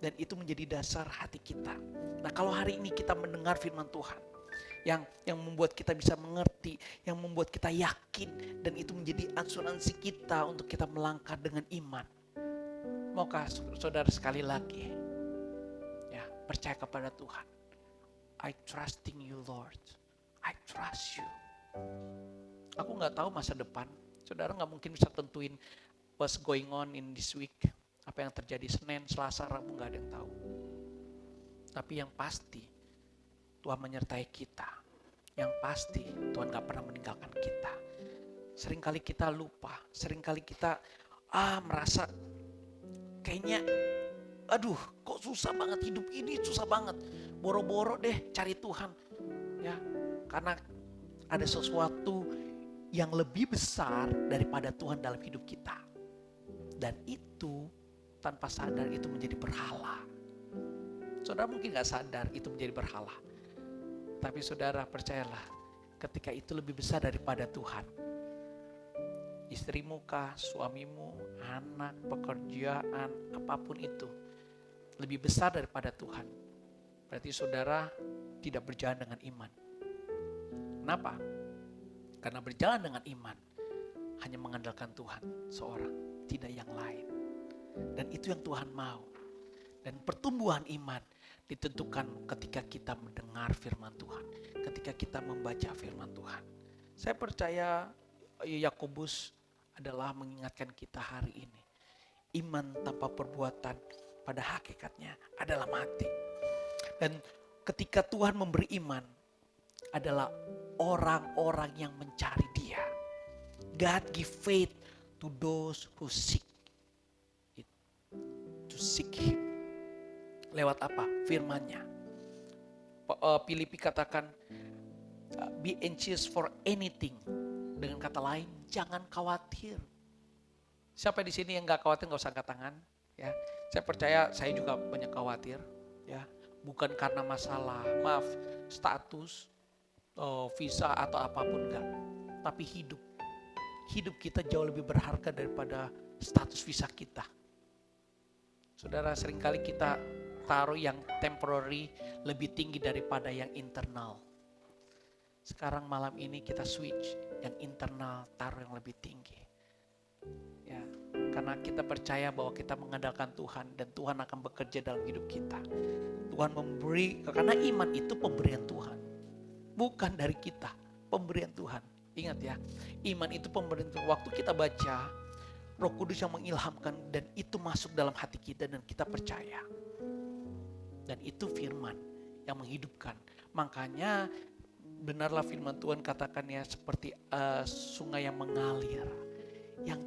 Dan itu menjadi dasar hati kita. Nah, kalau hari ini kita mendengar firman Tuhan, yang membuat kita bisa mengerti, yang membuat kita yakin, dan itu menjadi asuransi kita untuk kita melangkah dengan iman. Maukah saudara sekali lagi, percaya kepada Tuhan. I trusting you Lord. I trust you. Aku gak tahu masa depan. Saudara gak mungkin bisa tentuin what's going on in this week. Apa yang terjadi Senin, Selasa, Rabu gak ada yang tahu. Tapi yang pasti Tuhan menyertai kita. Yang pasti Tuhan gak pernah meninggalkan kita. Seringkali kita lupa, seringkali kita merasa kayaknya aduh kok susah banget hidup ini, susah banget. Boro-boro deh cari Tuhan. Ya, karena ada sesuatu yang lebih besar daripada Tuhan dalam hidup kita. Dan itu tanpa sadar itu menjadi berhala. Saudara mungkin gak sadar itu menjadi berhala. Tapi saudara percayalah, ketika itu lebih besar daripada Tuhan. Istrimu kah, suamimu, anak, pekerjaan, apapun itu. Lebih besar daripada Tuhan. Berarti saudara tidak berjalan dengan iman. Kenapa? Karena berjalan dengan iman hanya mengandalkan Tuhan seorang, tidak yang lain. Dan itu yang Tuhan mau. Dan pertumbuhan iman ditentukan ketika kita mendengar firman Tuhan, ketika kita membaca firman Tuhan. Saya percaya Yakobus adalah mengingatkan kita hari ini. Iman tanpa perbuatan pada hakikatnya adalah mati. Dan ketika Tuhan memberi iman adalah orang-orang yang mencari Dia. God give faith to those who seek it, to seek Him. Lewat apa? Firman-Nya. Filipi katakan, be anxious for anything. Dengan kata lain, jangan khawatir. Siapa di sini yang gak khawatir gak usah angkat tangan. Ya, saya percaya saya juga banyak khawatir. Ya, bukan karena masalah, status, visa atau apapun enggak. Tapi hidup. Hidup kita jauh lebih berharga daripada status visa kita. Saudara, seringkali kita taruh yang temporary lebih tinggi daripada yang internal. Sekarang malam ini kita switch, yang internal taruh yang lebih tinggi. Ya, karena kita percaya bahwa kita mengandalkan Tuhan dan Tuhan akan bekerja dalam hidup kita. Tuhan memberi, karena iman itu pemberian Tuhan. Bukan dari kita, pemberian Tuhan. Ingat ya, iman itu pemberian Tuhan. Waktu kita baca, Roh Kudus yang mengilhamkan dan itu masuk dalam hati kita dan kita percaya. Dan itu firman yang menghidupkan. Makanya benarlah firman Tuhan katakan ya seperti sungai yang mengalir. Yang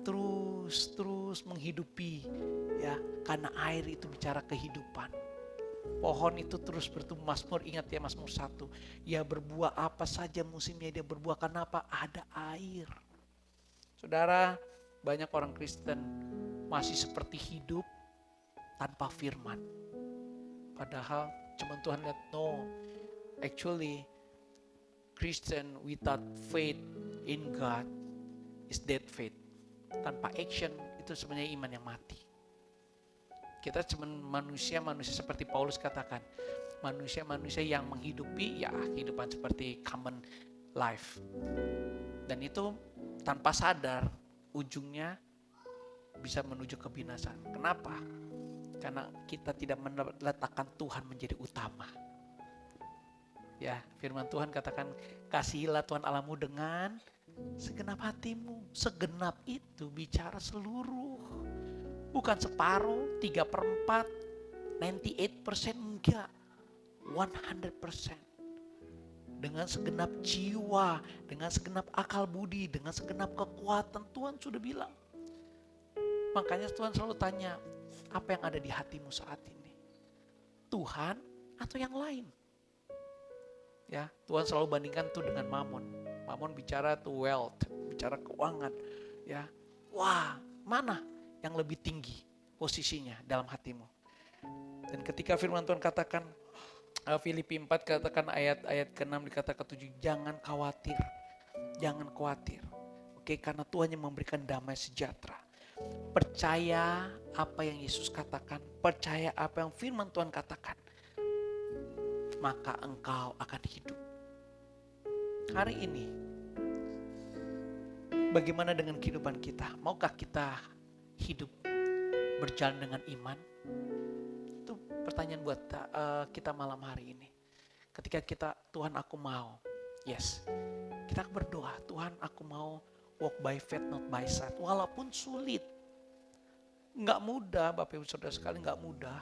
terus menghidupi ya. Karena air itu bicara kehidupan. Pohon itu terus bertumbuh. Mazmur, ingat ya Mazmur 1. Ya berbuah apa saja musimnya dia berbuah. Kenapa? Ada air. Saudara, banyak orang Kristen masih seperti hidup tanpa firman. Padahal cuma Tuhan lihat, no, actually Christian without faith in God is dead faith. Tanpa action itu sebenarnya iman yang mati. Kita cuma manusia seperti Paulus katakan, manusia yang menghidupi ya kehidupan seperti common life. Dan itu tanpa sadar ujungnya bisa menuju kebinasaan. Kenapa? Karena kita tidak meletakkan Tuhan menjadi utama. Ya, firman Tuhan katakan, kasihilah Tuhan Allahmu dengan segenap hatimu. Segenap itu bicara seluruh. Bukan separuh, 3/4, 98% enggak. 100%. Dengan segenap jiwa, dengan segenap akal budi, dengan segenap kekuatan Tuhan sudah bilang. Makanya Tuhan selalu tanya, apa yang ada di hatimu saat ini? Tuhan atau yang lain? Ya, Tuhan selalu bandingkan tuh dengan Mamon. Mamon bicara tuh wealth, bicara keuangan. Ya, wah, mana yang lebih tinggi posisinya dalam hatimu? Dan ketika firman Tuhan katakan, Filipi 4 katakan ayat ke-6 dikatakan ke-7, jangan khawatir. Jangan khawatir. Oke, karena Tuhan yang memberikan damai sejahtera. Percaya apa yang Yesus katakan, percaya apa yang firman Tuhan katakan, maka engkau akan hidup. Hari ini, bagaimana dengan kehidupan kita? Maukah kita hidup berjalan dengan iman? Itu pertanyaan buat kita malam hari ini. Ketika kita, Tuhan aku mau, yes, kita berdoa, Tuhan aku mau walk by faith not by sight. Walaupun sulit. Nggak mudah, Bapak Ibu Saudara sekalian, nggak mudah.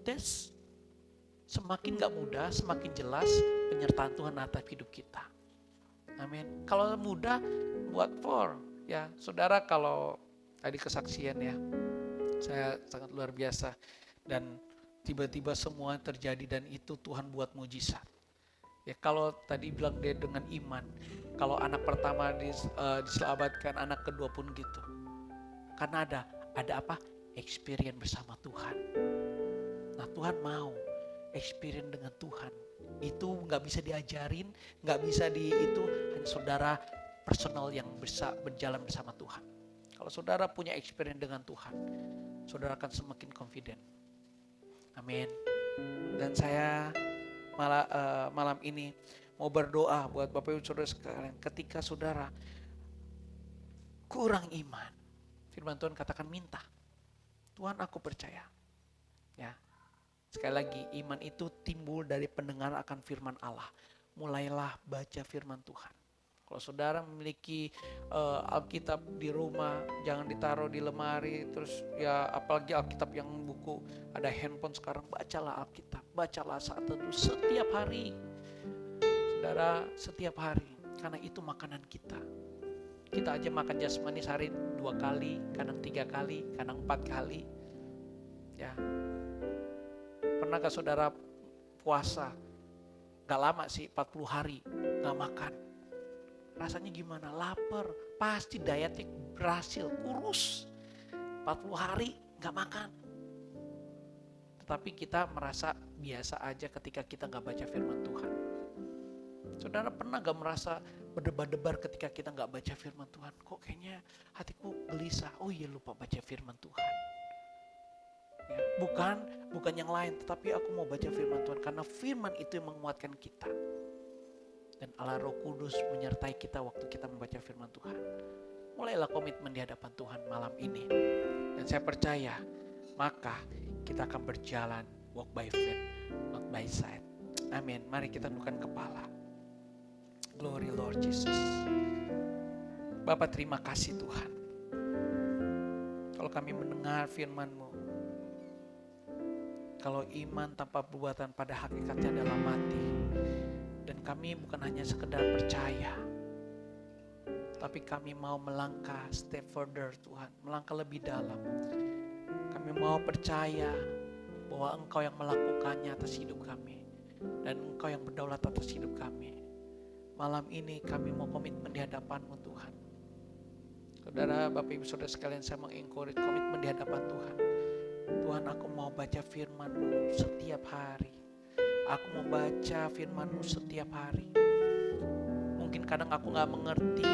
Tes semakin nggak mudah, semakin jelas penyertaan Tuhan atas hidup kita. Amin. Kalau mudah, buat for ya, saudara. Kalau tadi kesaksian ya, saya sangat luar biasa, dan tiba-tiba semua terjadi dan itu Tuhan buat mujizat. Ya, kalau tadi bilang dia dengan iman, kalau anak pertama diselamatkan, anak kedua pun gitu. Karena ada apa? Experience bersama Tuhan. Nah, Tuhan mau experience dengan Tuhan. Itu nggak bisa diajarin, nggak bisa itu hanya saudara personal yang bisa berjalan bersama Tuhan. Kalau saudara punya experience dengan Tuhan, saudara akan semakin confident. Amin. Dan saya malam ini mau berdoa buat Bapak Ibu Saudara sekalian. Ketika saudara kurang iman, firman Tuhan katakan minta. Tuhan, aku percaya. Ya. Sekali lagi, iman itu timbul dari pendengar akan firman Allah. Mulailah baca firman Tuhan. Kalau saudara memiliki Alkitab di rumah, jangan ditaruh di lemari. Terus ya, apalagi Alkitab yang buku, ada handphone sekarang, bacalah Alkitab. Bacalah saat teduh setiap hari. Saudara, setiap hari. Karena itu makanan kita. Kita aja makan jasmani sehari 2 kali, kadang 3 kali, kadang 4 kali. Ya. Pernahkah saudara puasa? Gak lama sih, 40 hari gak makan. Rasanya gimana? Lapar. Pasti dietnya berhasil, kurus. 40 hari gak makan. Tetapi kita merasa biasa aja ketika kita gak baca firman Tuhan. Saudara pernah gak merasa berdebar-debar ketika kita gak baca firman Tuhan? Kok kayaknya hatiku gelisah. Oh iya, lupa baca firman Tuhan. Ya, bukan yang lain, tetapi aku mau baca firman Tuhan karena firman itu yang menguatkan kita. Dan Allah Roh Kudus menyertai kita waktu kita membaca firman Tuhan. Mulailah komitmen di hadapan Tuhan malam ini. Dan saya percaya, maka kita akan berjalan walk by faith, not by sight. Amin. Mari kita tundukkan kepala. Glory Lord Jesus. Bapa, terima kasih Tuhan. Kalau kami mendengar firman-Mu, kalau iman tanpa perbuatan pada hakikatnya adalah mati. Dan kami bukan hanya sekedar percaya, tapi kami mau melangkah step further Tuhan, melangkah lebih dalam. Kami mau percaya bahwa Engkau yang melakukannya atas hidup kami, dan Engkau yang berdaulat atas hidup kami. Malam ini kami mau komitmen di hadapan-Mu Tuhan. Saudara, Bapak Ibu Saudara sekalian, saya mengencourage komitmen di hadapan Tuhan. Tuhan, aku mau baca firman-Mu setiap hari. Aku mau baca firman-Mu setiap hari. Mungkin kadang aku gak mengerti,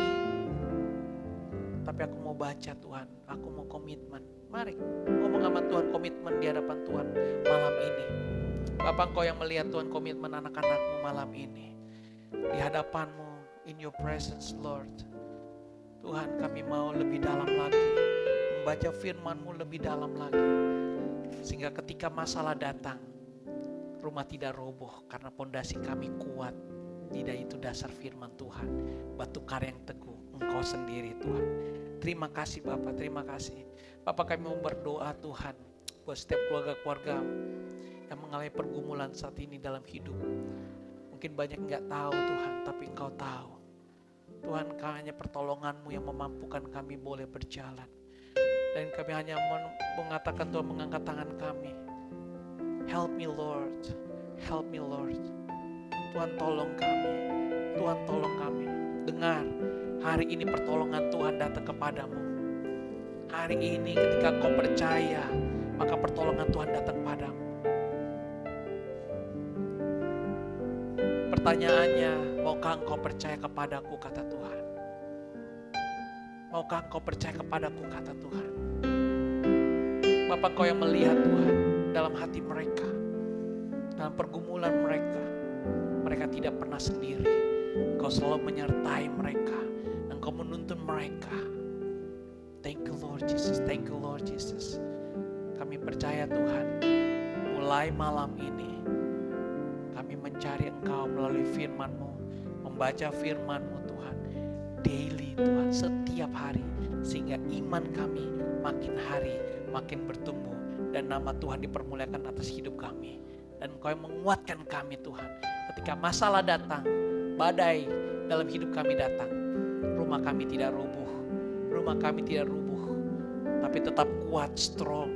tapi aku mau baca Tuhan. Aku mau komitmen. Mari ngomong sama Tuhan, komitmen di hadapan Tuhan malam ini. Bapak, Engkau yang melihat Tuhan komitmen anak-anak-Mu malam ini. Di hadapan-Mu, in your presence Lord. Tuhan, kami mau lebih dalam lagi, membaca firman-Mu lebih dalam lagi. Sehingga ketika masalah datang, rumah tidak roboh karena pondasi kami kuat. Tidak itu dasar firman Tuhan. Batu karang yang teguh, Engkau sendiri Tuhan. Terima kasih Bapak, terima kasih. Bapak, kami mau berdoa Tuhan buat setiap keluarga-keluarga yang mengalami pergumulan saat ini dalam hidup. Mungkin banyak gak tahu Tuhan, tapi Engkau tahu. Tuhan, hanya pertolongan-Mu yang memampukan kami boleh berjalan. Dan kami hanya mengatakan Tuhan, mengangkat tangan kami. Help me Lord, help me Lord. Tuhan tolong kami, Tuhan tolong kami. Dengar, hari ini pertolongan Tuhan datang kepadamu. Hari ini ketika kau percaya, maka pertolongan Tuhan datang padamu. Pertanyaannya, maukah engkau percaya kepadaku, kata Tuhan? Maukah engkau percaya kepadaku, kata Tuhan? Bapak, Engkau yang melihat Tuhan dalam hati mereka, dalam pergumulan mereka. Mereka tidak pernah sendiri. Engkau selalu menyertai mereka. Engkau menuntun mereka. Thank you Lord Jesus, thank you Lord Jesus. Kami percaya Tuhan, mulai malam ini kami mencari Engkau melalui firman-Mu, membaca firman-Mu Tuhan, daily Tuhan, setiap hari sehingga iman kami makin hari makin bertumbuh dan nama Tuhan dipermuliakan atas hidup kami. Dan Engkau yang menguatkan kami Tuhan. Ketika masalah datang, badai dalam hidup kami datang, rumah kami tidak rubuh. Rumah kami tidak rubuh, tapi tetap kuat, strong.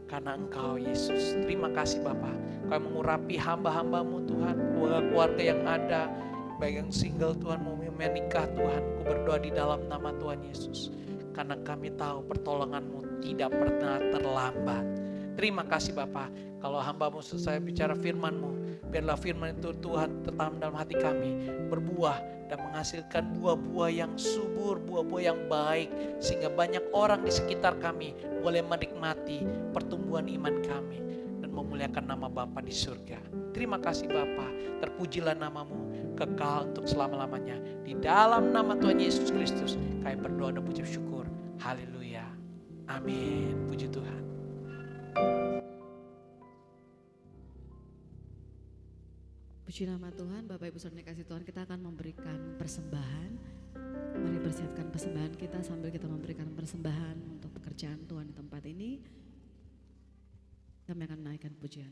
Karena Engkau Yesus. Terima kasih Bapa. Engkau yang mengurapi hamba-hambamu Tuhan. Keluarga yang ada, baik yang single Tuhan mau menikah Tuhan. Ku berdoa di dalam nama Tuhan Yesus. Karena kami tahu pertolongan-Mu tidak pernah terlambat. Terima kasih Bapa. Kalau hamba-Mu selesai bicara firman-Mu, biarlah firman itu Tuhan tetap dalam hati kami, berbuah dan menghasilkan buah-buah yang subur, buah-buah yang baik, sehingga banyak orang di sekitar kami boleh menikmati pertumbuhan iman kami dan memuliakan nama Bapa di surga. Terima kasih Bapa, terpujilah nama-Mu kekal untuk selama-lamanya. Di dalam nama Tuhan Yesus Kristus kami berdoa dan puji syukur. Haleluya. Amin. Puji Tuhan. Puji nama Tuhan, Bapak Ibu Saudara kasih Tuhan, kita akan memberikan persembahan. Mari persiapkan persembahan kita sambil kita memberikan persembahan untuk pekerjaan Tuhan di tempat ini. Kami akan menaikkan pujian.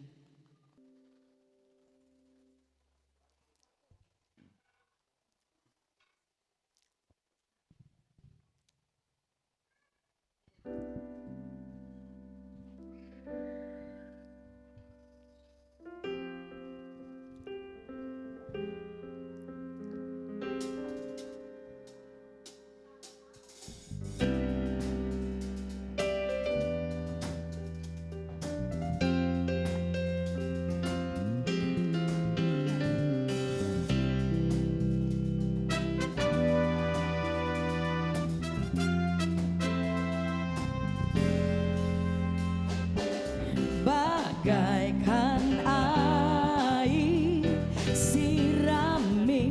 Bagaikan air sirami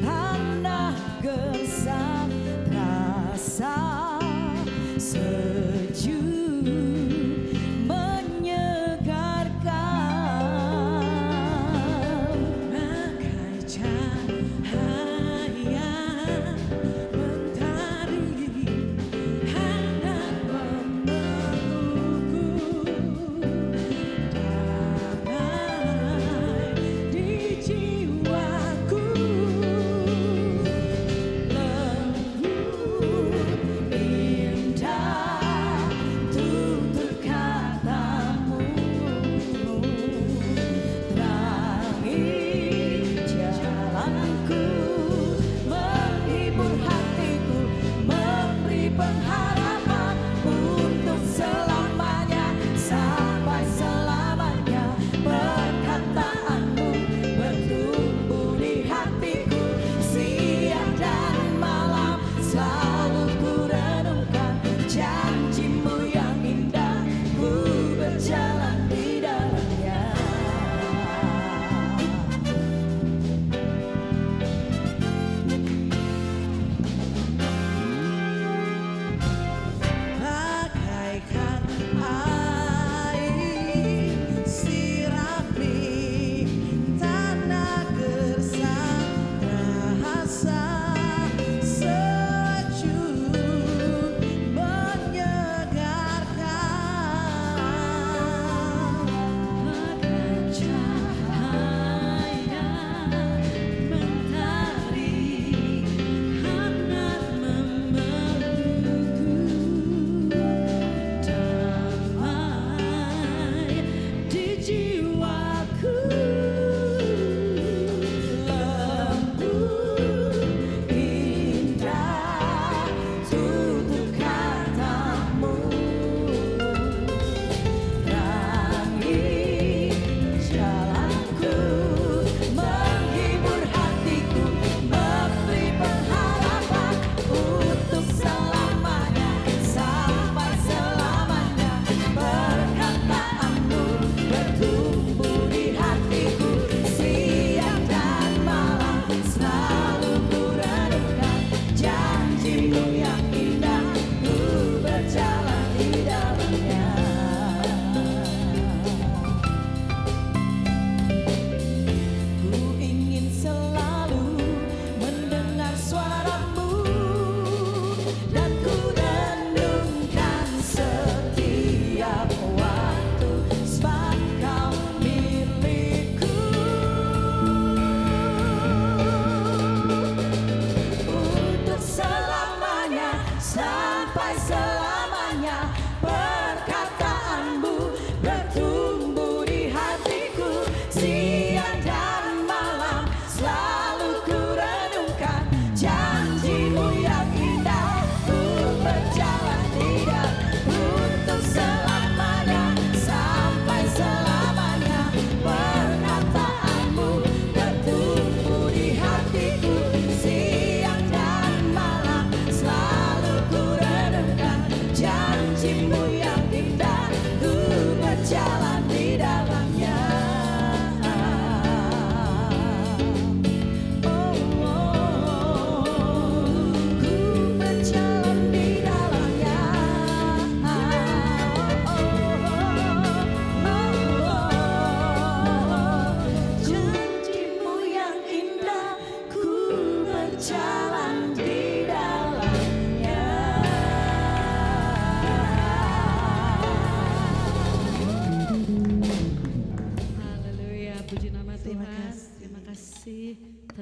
tanah gersang, rasa sejuk menyegarkan, bagai cahaya mentari hendak memelukku.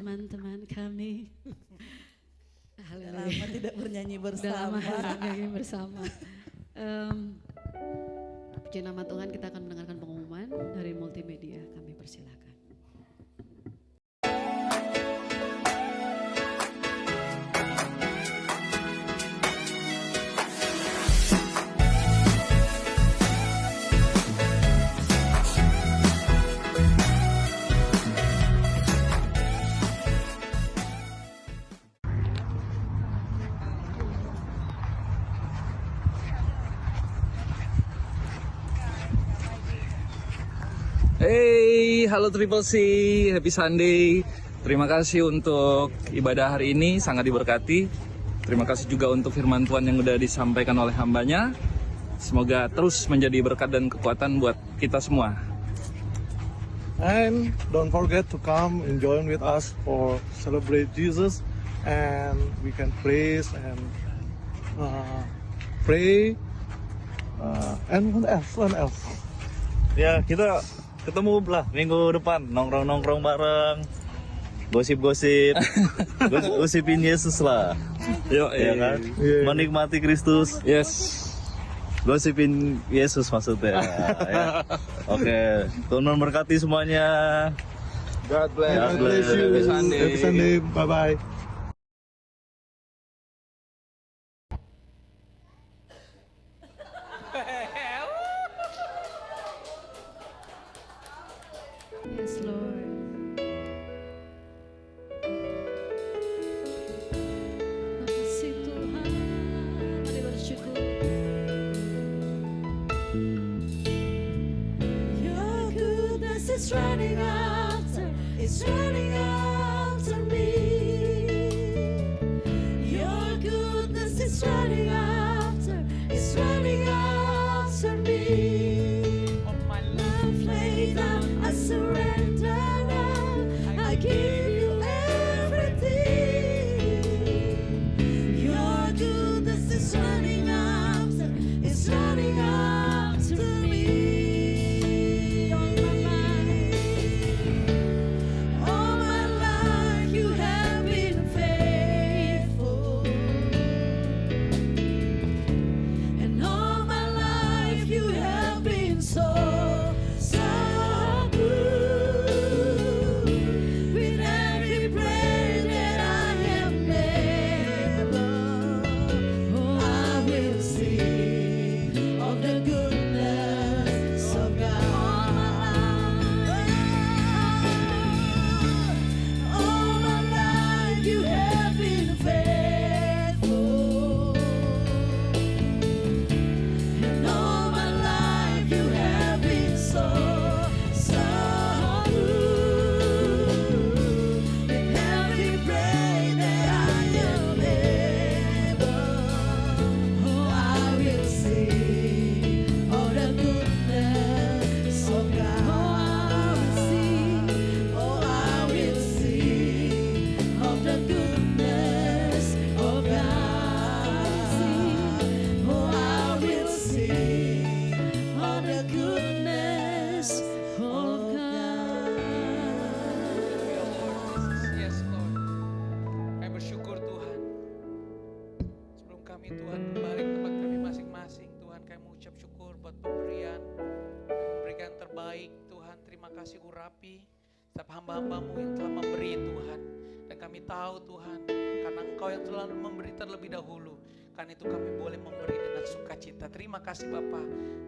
teman-teman kami. Sudah lama tidak bernyanyi Udah lama bersama. nyanyi bersama. Puji nama Tuhan, kita akan mendengarkan pengumuman dari multimedia. Kami persilakan. Hey, halo Triple C, Happy Sunday. Terima kasih untuk ibadah hari ini, sangat diberkati. Terima kasih juga untuk firman Tuhan yang sudah disampaikan oleh hambanya. Semoga terus menjadi berkat dan kekuatan buat kita semua. And don't forget to come and join with us for celebrate Jesus, and we can praise and pray and what else? What else? Ya, kita ketemu lah minggu depan, nongkrong-nongkrong bareng, gosip-gosip, gosipin Yesus lah, Yo, ya kan? Iya. Menikmati Kristus, Yes. gosipin Yesus maksudnya. Ya. Oke, Tuhan memberkati semuanya. God bless. God God bless you. Happy Sunday. Happy Sunday. Bye bye. Yes, Lord. Makasih Tuhan, mari bersyukur. Your goodness is running after me. Your goodness is running after me. My love laid down, I surrender now. I give you everything. Your goodness is running after me. All my life you have been faithful. And all my life you have been so good. With every breath that I am able, oh, I will sing of the goodness of God. All my life you have been faithful. And all my life you have been so good. With every breath that I am able, oh, I will sing of the goodness of God. Oh, I will sing of the goodness of God. Oh, I will sing of the goodness of God. Yes Lord. Kami bersyukur Tuhan. Sebelum kami Tuhan kembali ke tempat kami masing-masing, Tuhan kami mengucap syukur buat pemberian. Kami memberikan terbaik Tuhan. Terima kasih urapi setiap hamba-hambamu yang telah memberi Tuhan. Dan kami tahu Tuhan, karena Engkau yang telah memberi terlebih dahulu, karena itu kami boleh memberi dengan sukacita. Terima kasih Bapa,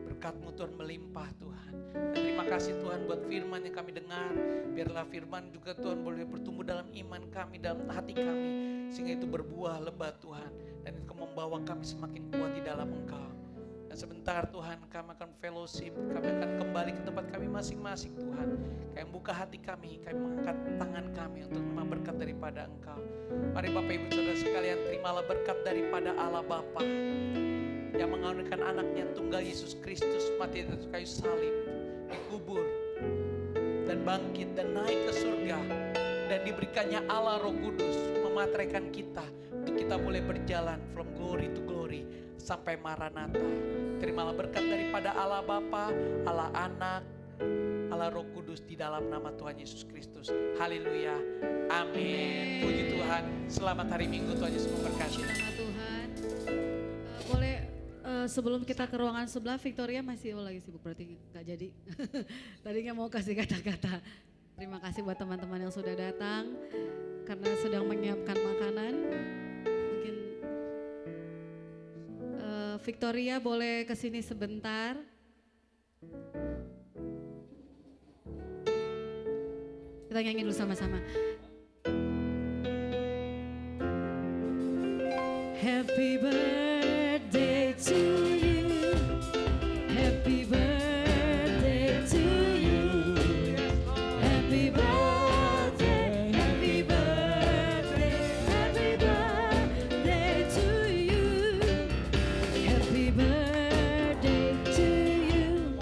berkat-Mu Tuhan melimpah Tuhan. Dan terima kasih Tuhan buat firman yang kami dengar. Biarlah firman juga Tuhan boleh bertumbuh dalam iman kami, dalam hati kami, sehingga itu berbuah lebat Tuhan. Dan itu membawa kami semakin kuat di dalam Engkau. Dan sebentar Tuhan kami akan fellowship, kami akan kembali ke tempat kami masing-masing Tuhan. Kami buka hati kami mengangkat tangan kami untuk menerima berkat daripada Engkau. Mari Bapak Ibu Saudara sekalian, terimalah berkat daripada Allah Bapa yang mengaruniakan anaknya tunggal Yesus Kristus mati di atas kayu salib, dikubur dan bangkit dan naik ke surga, dan diberikannya Allah Roh Kudus memateraikan kita untuk kita boleh berjalan from glory to glory sampai Maranatha. Terimalah berkat daripada Allah Bapa, Allah Anak, Allah Roh Kudus di dalam nama Tuhan Yesus Kristus. Haleluya. Amin. Puji Tuhan. Selamat hari Minggu, Tuhan Yesus memberkati. Nama Tuhan. Boleh sebelum kita ke ruangan sebelah, Victoria masih lagi sibuk berarti nggak jadi. Tadinya mau kasih kata-kata. Terima kasih buat teman-teman yang sudah datang karena sedang menyiapkan makanan. Mungkin Victoria boleh kesini sebentar. Kita nyanyi dulu sama-sama. Happy birthday to you. Happy birthday to you. Happy birthday, happy birthday, happy birthday to you. Happy birthday to you.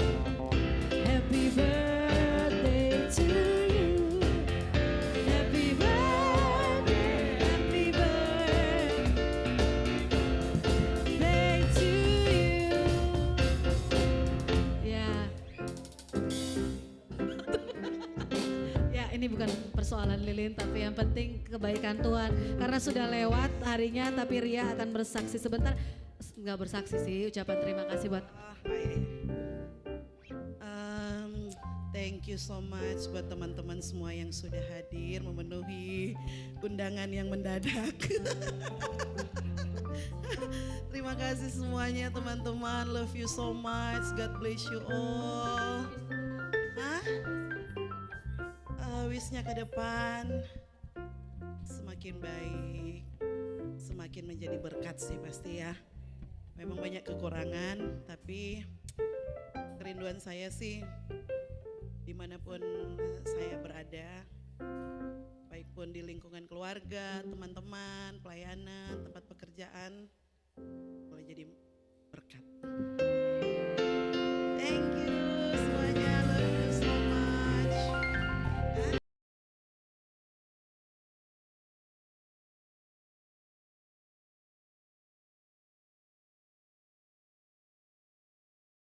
Happy birthday to you. Happy birthday, happy birthday to you. Ya, ini bukan persoalan lilin, tapi yang penting kebaikan Tuhan. Karena sudah lewat harinya, tapi Ria akan bersaksi sebentar. Enggak bersaksi sih, ucapan terima kasih buat Thank you so much buat teman-teman semua yang sudah hadir memenuhi undangan yang mendadak. Terima kasih semuanya teman-teman, love you so much, God bless you all. Hah? Wishnya ke depan semakin baik, semakin menjadi berkat sih pasti ya. Memang banyak kekurangan, tapi kerinduan saya sih dimanapun saya berada, baik pun di lingkungan keluarga, teman-teman, pelayanan, tempat pekerjaan, boleh jadi berkat.